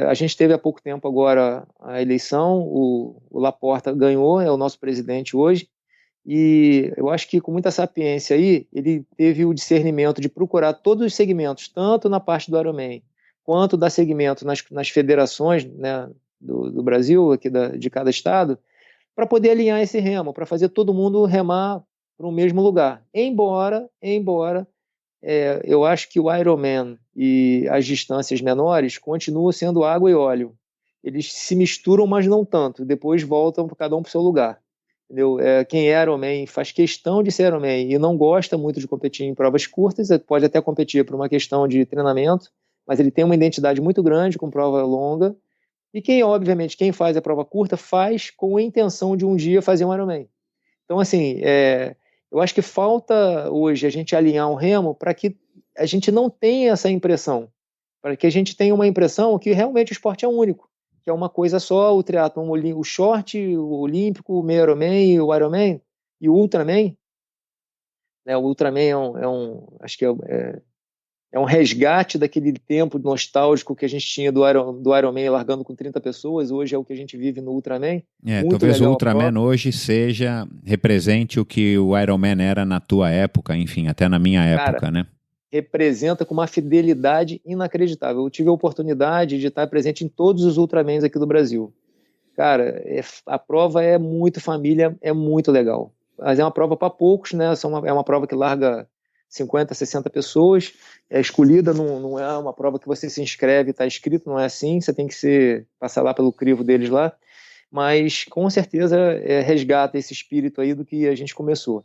A gente teve há pouco tempo agora a eleição, o Laporta ganhou, é o nosso presidente hoje, e eu acho que com muita sapiência aí, ele teve o discernimento de procurar todos os segmentos, tanto na parte do Ironman, quanto dar segmento nas federações, né, do Brasil, aqui de cada estado, para poder alinhar esse remo, para fazer todo mundo remar para o mesmo lugar. Embora eu acho que o Ironman e as distâncias menores continuam sendo água e óleo. Eles se misturam, mas não tanto. Depois voltam cada um para o seu lugar. Entendeu? Quem é Ironman faz questão de ser Ironman e não gosta muito de competir em provas curtas, pode até competir por uma questão de treinamento, mas ele tem uma identidade muito grande com prova longa. E obviamente, quem faz a prova curta faz com a intenção de um dia fazer um Ironman. Então, assim, eu acho que falta hoje a gente alinhar um remo para que a gente não tenha essa impressão, para que a gente tenha uma impressão que realmente o esporte é único, que é uma coisa só, o triatlon, o short, o olímpico, o meio Ironman, o Ironman e o Ultraman. Né? O Ultraman acho que é um resgate daquele tempo nostálgico que a gente tinha do Ironman largando com 30 pessoas, hoje é o que a gente vive no Ultraman. Talvez o Ultraman hoje represente o que o Ironman era na tua época, enfim, até na minha época, cara, né? Representa com uma fidelidade inacreditável. Eu tive a oportunidade de estar presente em todos os Ultramans aqui do Brasil. Cara, a prova é muito família, é muito legal. Mas é uma prova para poucos, né? É uma prova que larga 50, 60 pessoas, é escolhida, não é uma prova que você se inscreve, está escrito, não é assim, você tem que passar lá pelo crivo deles lá, mas com certeza resgata esse espírito aí do que a gente começou.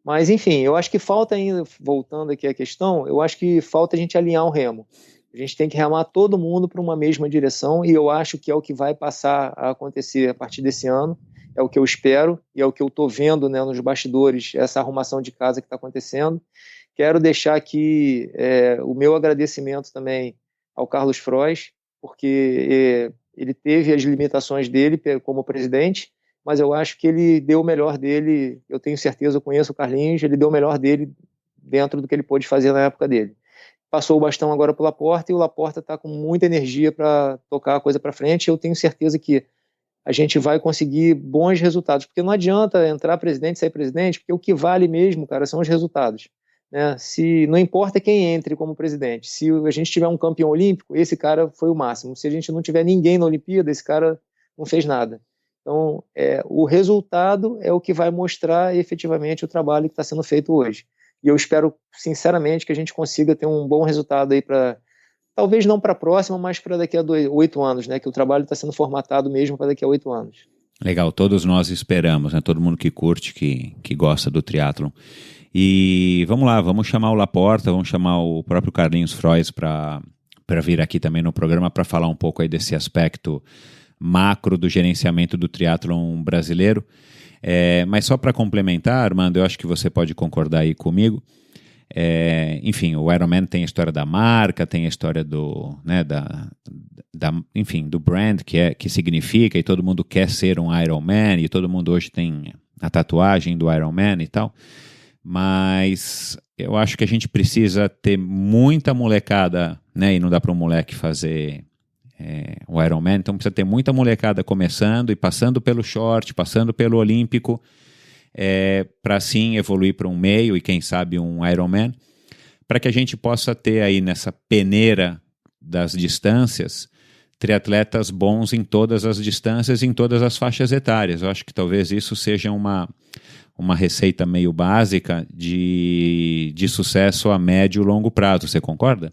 Mas enfim, eu acho que falta ainda, voltando aqui à questão, eu acho que falta a gente alinhar o remo. A gente tem que remar todo mundo para uma mesma direção e eu acho que é o que vai passar a acontecer a partir desse ano, é o que eu espero e é o que eu estou vendo, né, nos bastidores, essa arrumação de casa que está acontecendo. Quero deixar aqui o meu agradecimento também ao Carlos Frois, porque ele teve as limitações dele como presidente, mas eu acho que ele deu o melhor dele, eu tenho certeza, eu conheço o Carlinhos, ele deu o melhor dele dentro do que ele pôde fazer na época dele. Passou o bastão agora para o Laporta e o Laporta está com muita energia para tocar a coisa para frente, eu tenho certeza que a gente vai conseguir bons resultados, porque não adianta entrar presidente e sair presidente, porque o que vale mesmo, cara, são os resultados. Né? Não importa quem entre como presidente, se a gente tiver um campeão olímpico, esse cara foi o máximo. Se a gente não tiver ninguém na Olimpíada, esse cara não fez nada. Então, o resultado é o que vai mostrar efetivamente o trabalho que está sendo feito hoje. E eu espero, sinceramente, que a gente consiga ter um bom resultado aí para, talvez não para a próxima, mas para daqui a 8 anos, né? Que o trabalho está sendo formatado mesmo para daqui a 8 anos. Legal, todos nós esperamos, né? Todo mundo que curte, que gosta do triatlon. E vamos lá, vamos chamar o Laporta, vamos chamar o próprio Carlinhos Frois para vir aqui também no programa para falar um pouco aí desse aspecto macro do gerenciamento do triatlon brasileiro. Mas só para complementar, Armando, eu acho que você pode concordar aí comigo, Enfim, o Ironman tem a história da marca, tem a história do, né, enfim, do brand que significa, e todo mundo quer ser um Ironman, e todo mundo hoje tem a tatuagem do Ironman e tal, mas eu acho que a gente precisa ter muita molecada, né, e não dá para um moleque fazer o Ironman, então precisa ter muita molecada começando e passando pelo short, passando pelo olímpico, para sim evoluir para um meio e quem sabe um Ironman, para que a gente possa ter aí nessa peneira das distâncias triatletas bons em todas as distâncias, em todas as faixas etárias. Eu acho que talvez isso seja uma receita meio básica de sucesso a médio e longo prazo. Você concorda?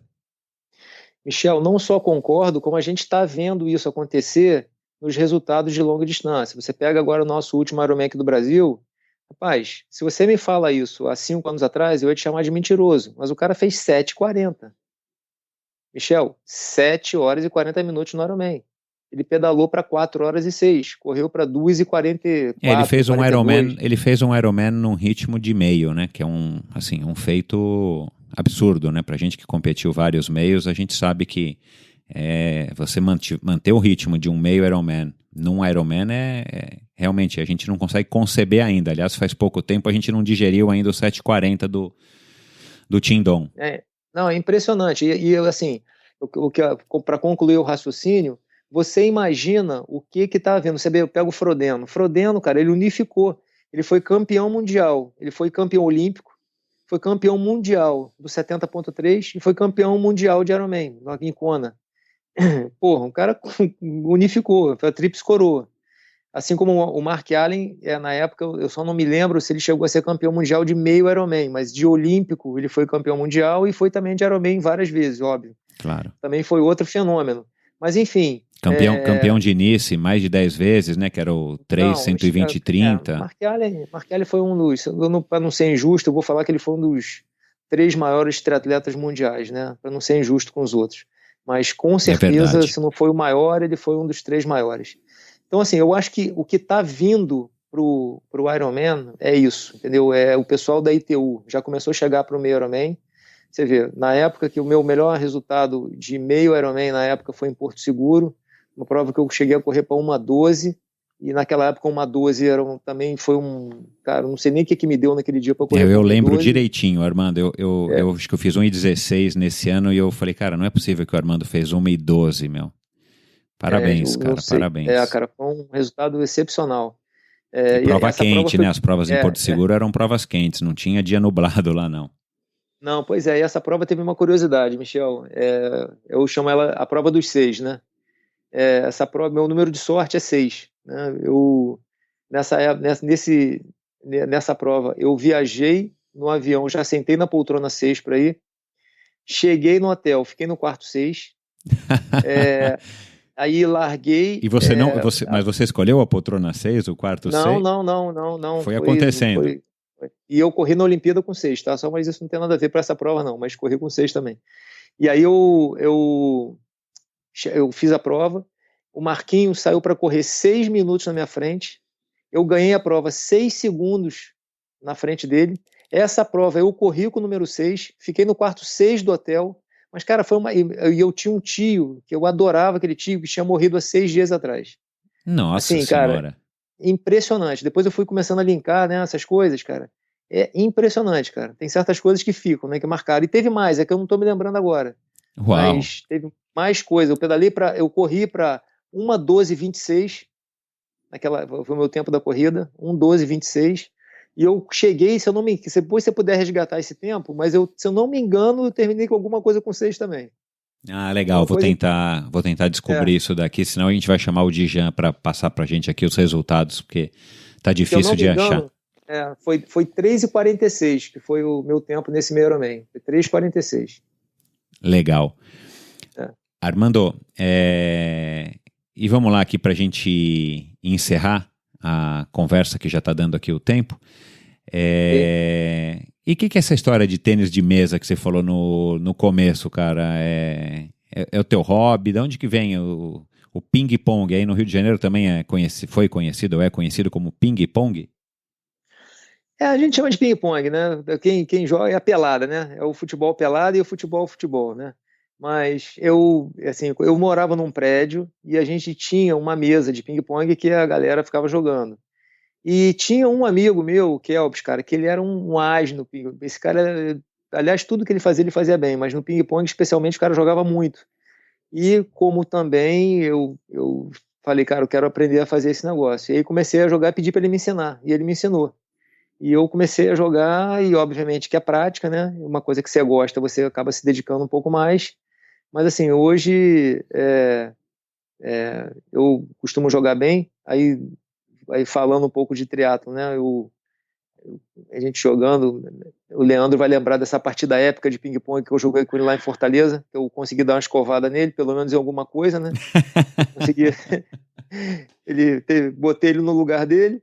Michel, não só concordo, como a gente está vendo isso acontecer nos resultados de longa distância. Você pega agora o nosso último Ironman aqui do Brasil. Rapaz, se você me fala isso há 5 anos atrás, eu ia te chamar de mentiroso, mas o cara fez 7h40. Michel, 7 horas e 40 minutos no Ironman. Ele pedalou para 4 horas e 6, correu para 2h44. Ele fez um Ironman num ritmo de meio, né? Que é um feito absurdo, né? Pra gente que competiu vários meios, a gente sabe que você manter o ritmo de um meio Ironman num Ironman realmente, a gente não consegue conceber ainda. Aliás, faz pouco tempo a gente não digeriu ainda o 7h40 do Tindon. Não, é impressionante. E assim, para concluir o raciocínio, você imagina o que está havendo. Você pega o Frodeno. Frodeno, cara, ele unificou. Ele foi campeão mundial, ele foi campeão olímpico, foi campeão mundial do 70.3 e foi campeão mundial de Ironman, em Kona. Porra, um cara unificou, foi a tríplice coroa. Assim como o Mark Allen, na época, eu só não me lembro se ele chegou a ser campeão mundial de meio Ironman, mas de olímpico ele foi campeão mundial e foi também de Ironman várias vezes, óbvio. Claro. Também foi outro fenômeno. Mas enfim... Campeão de Nice mais de 10 vezes, né? Que era o 3, 120 e 30. Mark Allen foi um dos... Para não ser injusto, eu vou falar que ele foi um dos 3 maiores triatletas mundiais, né? Para não ser injusto com os outros. Mas com certeza, se não foi o maior, ele foi um dos 3 maiores. Então, assim, eu acho que o que está vindo pro Ironman é isso, entendeu? O pessoal da ITU já começou a chegar para o meio Ironman. Você vê, na época que o meu melhor resultado de meio Ironman na época foi em Porto Seguro, uma prova que eu cheguei a correr para 1:12, e naquela época 1:12 também foi cara, não sei nem o que me deu naquele dia para correr. Eu lembro direitinho, Armando, eu acho que eu fiz 1:16 nesse ano e eu falei, cara, não é possível que o Armando fez 1:12, meu. Parabéns, cara, parabéns. Cara, foi um resultado excepcional. Prova quente, né? As provas em Porto Seguro eram provas quentes, não tinha dia nublado lá, não. Não, pois é, e essa prova teve uma curiosidade, Michel. Eu chamo ela a prova dos 6, né? Essa prova, meu número de sorte é 6. Né? Nessa prova, eu viajei no avião, já sentei na poltrona 6 para ir, cheguei no hotel, fiquei no quarto 6. Aí larguei... E você não... mas você escolheu a poltrona 6, o quarto 6? Não. Foi acontecendo. E eu corri na Olimpíada com 6, tá? Mas isso não tem nada a ver para essa prova, não. Mas corri com 6 também. E aí eu fiz a prova. O Marquinhos saiu para correr 6 minutos na minha frente. Eu ganhei a prova 6 segundos na frente dele. Essa prova eu corri com o número 6. Fiquei no quarto 6 do hotel. Mas, cara, e eu tinha um tio, que eu adorava aquele tio, que tinha morrido há 6 dias atrás. Nossa assim, Senhora. Cara, impressionante. Depois eu fui começando a linkar, né, essas coisas, cara. É impressionante, cara. Tem certas coisas que ficam, né, que marcaram. E teve mais, é que eu não tô me lembrando agora. Uau. Mas teve mais coisa. Eu corri para 1:12:26, foi o meu tempo da corrida, 1:12:26. E eu cheguei, depois você puder resgatar esse tempo, mas se eu não me engano, eu terminei com alguma coisa com 6 também. Ah, legal, vou tentar descobrir isso daqui, senão a gente vai chamar o Dijan para passar pra gente aqui os resultados, porque tá difícil de achar. Foi 3:46, que foi o meu tempo nesse meio Ironman, foi 3:46. Legal. Armando, e vamos lá aqui pra gente encerrar a conversa que já está dando aqui o tempo. E o que é essa história de tênis de mesa que você falou no começo, cara? É o teu hobby? De onde que vem o ping-pong? Aí no Rio de Janeiro também foi conhecido, ou é conhecido como ping-pong? A gente chama de ping-pong, né? Quem joga é a pelada, né? É o futebol pelada e o futebol, né? Mas eu morava num prédio e a gente tinha uma mesa de ping-pong que a galera ficava jogando. E tinha um amigo meu, o Kelps, cara, que ele era um as no ping-pong. Esse cara, aliás, tudo que ele fazia bem, mas no ping-pong, especialmente, o cara jogava muito. E como também eu falei, cara, eu quero aprender a fazer esse negócio. E aí comecei a jogar, pedi para ele me ensinar, e ele me ensinou. E eu comecei a jogar, e obviamente que é prática, né? Uma coisa que você gosta, você acaba se dedicando um pouco mais. Mas assim, hoje eu costumo jogar bem, aí falando um pouco de triatlo, né? A gente jogando, o Leandro vai lembrar dessa partida épica de ping-pong que eu joguei com ele lá em Fortaleza, que eu consegui dar uma escovada nele, pelo menos em alguma coisa, né? Consegui, botei ele no lugar dele.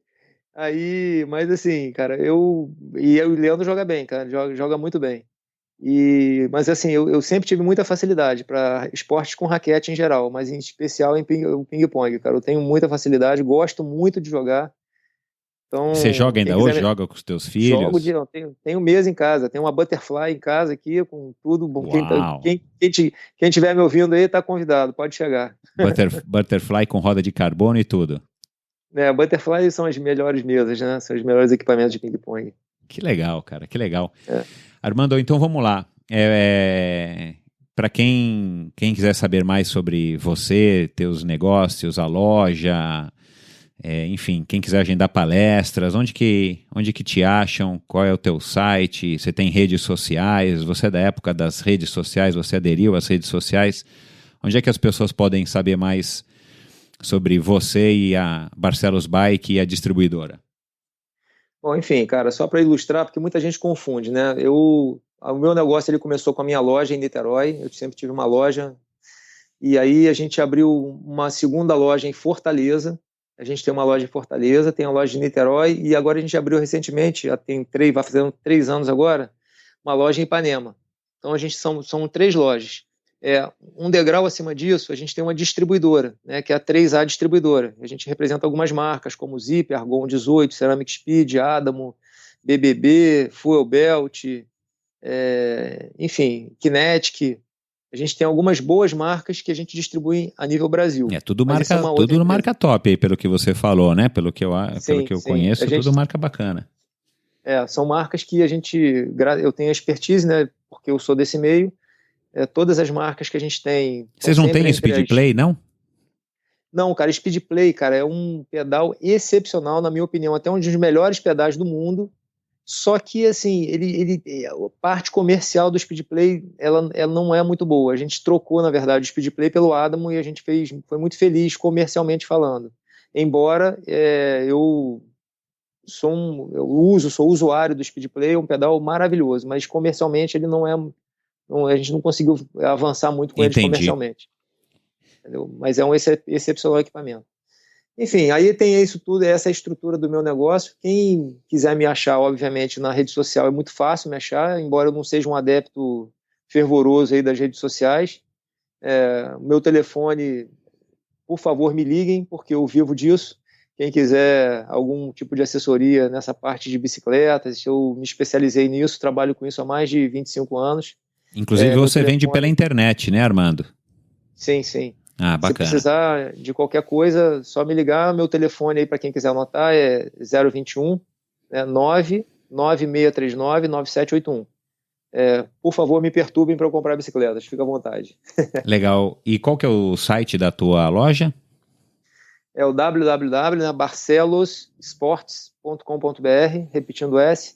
Aí, mas assim, cara, o Leandro joga bem, cara, joga muito bem. Mas assim, eu sempre tive muita facilidade para esportes com raquete em geral, mas em especial em ping-pong, cara. Eu tenho muita facilidade, gosto muito de jogar. Então, você joga ainda hoje? Joga com os teus filhos? Jogo, tenho mesa em casa, tenho uma Butterfly em casa aqui, com tudo. Quem estiver me ouvindo aí está convidado, pode chegar. Butterfly com roda de carbono e tudo. Butterfly são as melhores mesas, né? São os melhores equipamentos de ping-pong. Que legal, cara, que legal. Armando, então vamos lá. Para quem quiser saber mais sobre você, teus negócios, a loja, enfim, quem quiser agendar palestras, onde que te acham? Qual é o teu site? Você tem redes sociais? Você é da época das redes sociais? Você aderiu às redes sociais? Onde é que as pessoas podem saber mais sobre você e a Barcelos Bike e a distribuidora? Bom, enfim, cara, só para ilustrar, porque muita gente confunde, né? O meu negócio ele começou com a minha loja em Niterói, eu sempre tive uma loja, e aí a gente abriu uma segunda loja em Fortaleza. A gente tem uma loja em Fortaleza, tem a loja de Niterói, e agora a gente abriu recentemente, vai fazendo 3 anos agora, uma loja em Ipanema. Então a gente são 3 lojas. Um degrau acima disso, a gente tem uma distribuidora, né, que é a 3A Distribuidora. A gente representa algumas marcas como Zip, Argon 18, Ceramic Speed, Adamo, BBB, Fuel Belt, enfim, Kinetic. A gente tem algumas boas marcas que a gente distribui a nível Brasil. Tudo marca top aí, pelo que você falou, né? Pelo que eu conheço, tudo marca bacana. São marcas que eu tenho expertise, né? Porque eu sou desse meio. Todas as marcas que a gente tem... Vocês não têm Speedplay, não? Não, cara, Speedplay, cara, é um pedal excepcional, na minha opinião, até um dos melhores pedais do mundo. Só que, assim, a parte comercial do Speedplay, ela não é muito boa. A gente trocou, na verdade, o Speedplay pelo Adamo e a gente foi muito feliz comercialmente falando. Embora eu sou usuário do Speedplay, é um pedal maravilhoso, mas comercialmente ele a gente não conseguiu avançar muito com eles comercialmente. Entendeu? Mas é um excepcional equipamento. Enfim, aí tem isso tudo, essa é a estrutura do meu negócio. Quem quiser me achar, obviamente, na rede social é muito fácil me achar, embora eu não seja um adepto fervoroso aí das redes sociais. Meu telefone, por favor, me liguem, porque eu vivo disso. Quem quiser algum tipo de assessoria nessa parte de bicicletas, eu me especializei nisso, trabalho com isso há mais de 25 anos. Inclusive você vende pela internet, né, Armando? Sim, sim. Bacana. Se precisar de qualquer coisa, só me ligar. Meu telefone aí, para quem quiser anotar, é 021 99639 9781. Por favor, me perturbem para eu comprar bicicletas, fica à vontade. Legal. E qual que é o site da tua loja? É o www.barcelosports.com.br, repetindo S.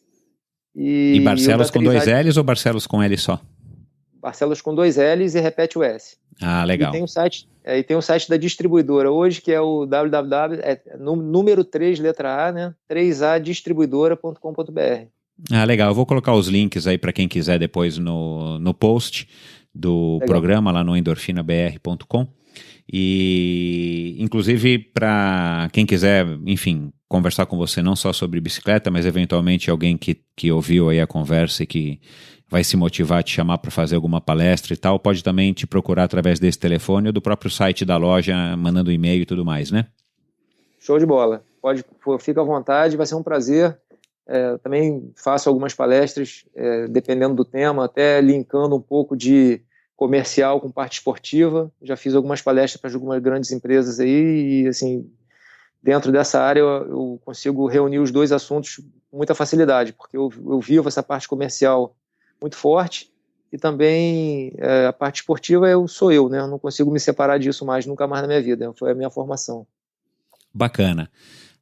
E Barcelos com 2 L's ou Barcelos com L só? Barcelos com 2 L's e repete o S. Legal. E tem o site da distribuidora hoje, que é o número 3, letra A, né? 3adistribuidora.com.br. Legal. Eu vou colocar os links aí para quem quiser depois no post do programa lá no endorfinabr.com. E, inclusive, para quem quiser, enfim, conversar com você não só sobre bicicleta, mas eventualmente alguém que ouviu aí a conversa e que vai se motivar a te chamar para fazer alguma palestra e tal, pode também te procurar através desse telefone ou do próprio site da loja, mandando e-mail e tudo mais, né? Show de bola. Fica à vontade, vai ser um prazer. Também faço algumas palestras, dependendo do tema, até linkando um pouco de comercial com parte esportiva. Já fiz algumas palestras para algumas grandes empresas aí e, assim, dentro dessa área eu consigo reunir os dois assuntos com muita facilidade, porque eu vivo essa parte comercial muito forte e também a parte esportiva sou eu, né? Eu não consigo me separar disso nunca mais na minha vida. Foi a minha formação. Bacana.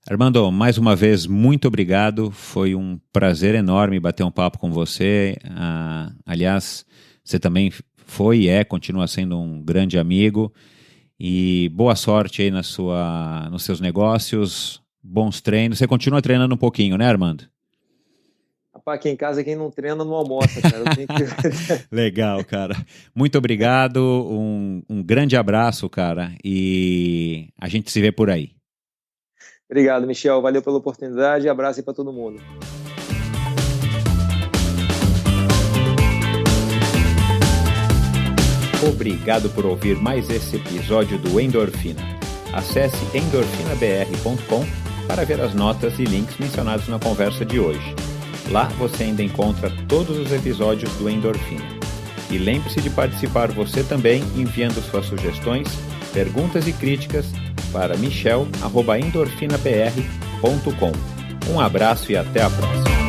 Armando, mais uma vez, muito obrigado. Foi um prazer enorme bater um papo com você. Aliás, você também foi e continua sendo um grande amigo. E boa sorte aí nos seus negócios, bons treinos. Você continua treinando um pouquinho, né, Armando? Rapaz, aqui em casa quem não treina não almoça, cara. Eu tenho que... Legal, cara. Muito obrigado, um grande abraço, cara. E a gente se vê por aí. Obrigado, Michel. Valeu pela oportunidade. Abraço aí para todo mundo. Obrigado por ouvir mais esse episódio do Endorfina. Acesse endorfinabr.com para ver as notas e links mencionados na conversa de hoje. Lá você ainda encontra todos os episódios do Endorfina. E lembre-se de participar você também enviando suas sugestões, perguntas e críticas para michel@endorfinabr.com. Um abraço e até a próxima.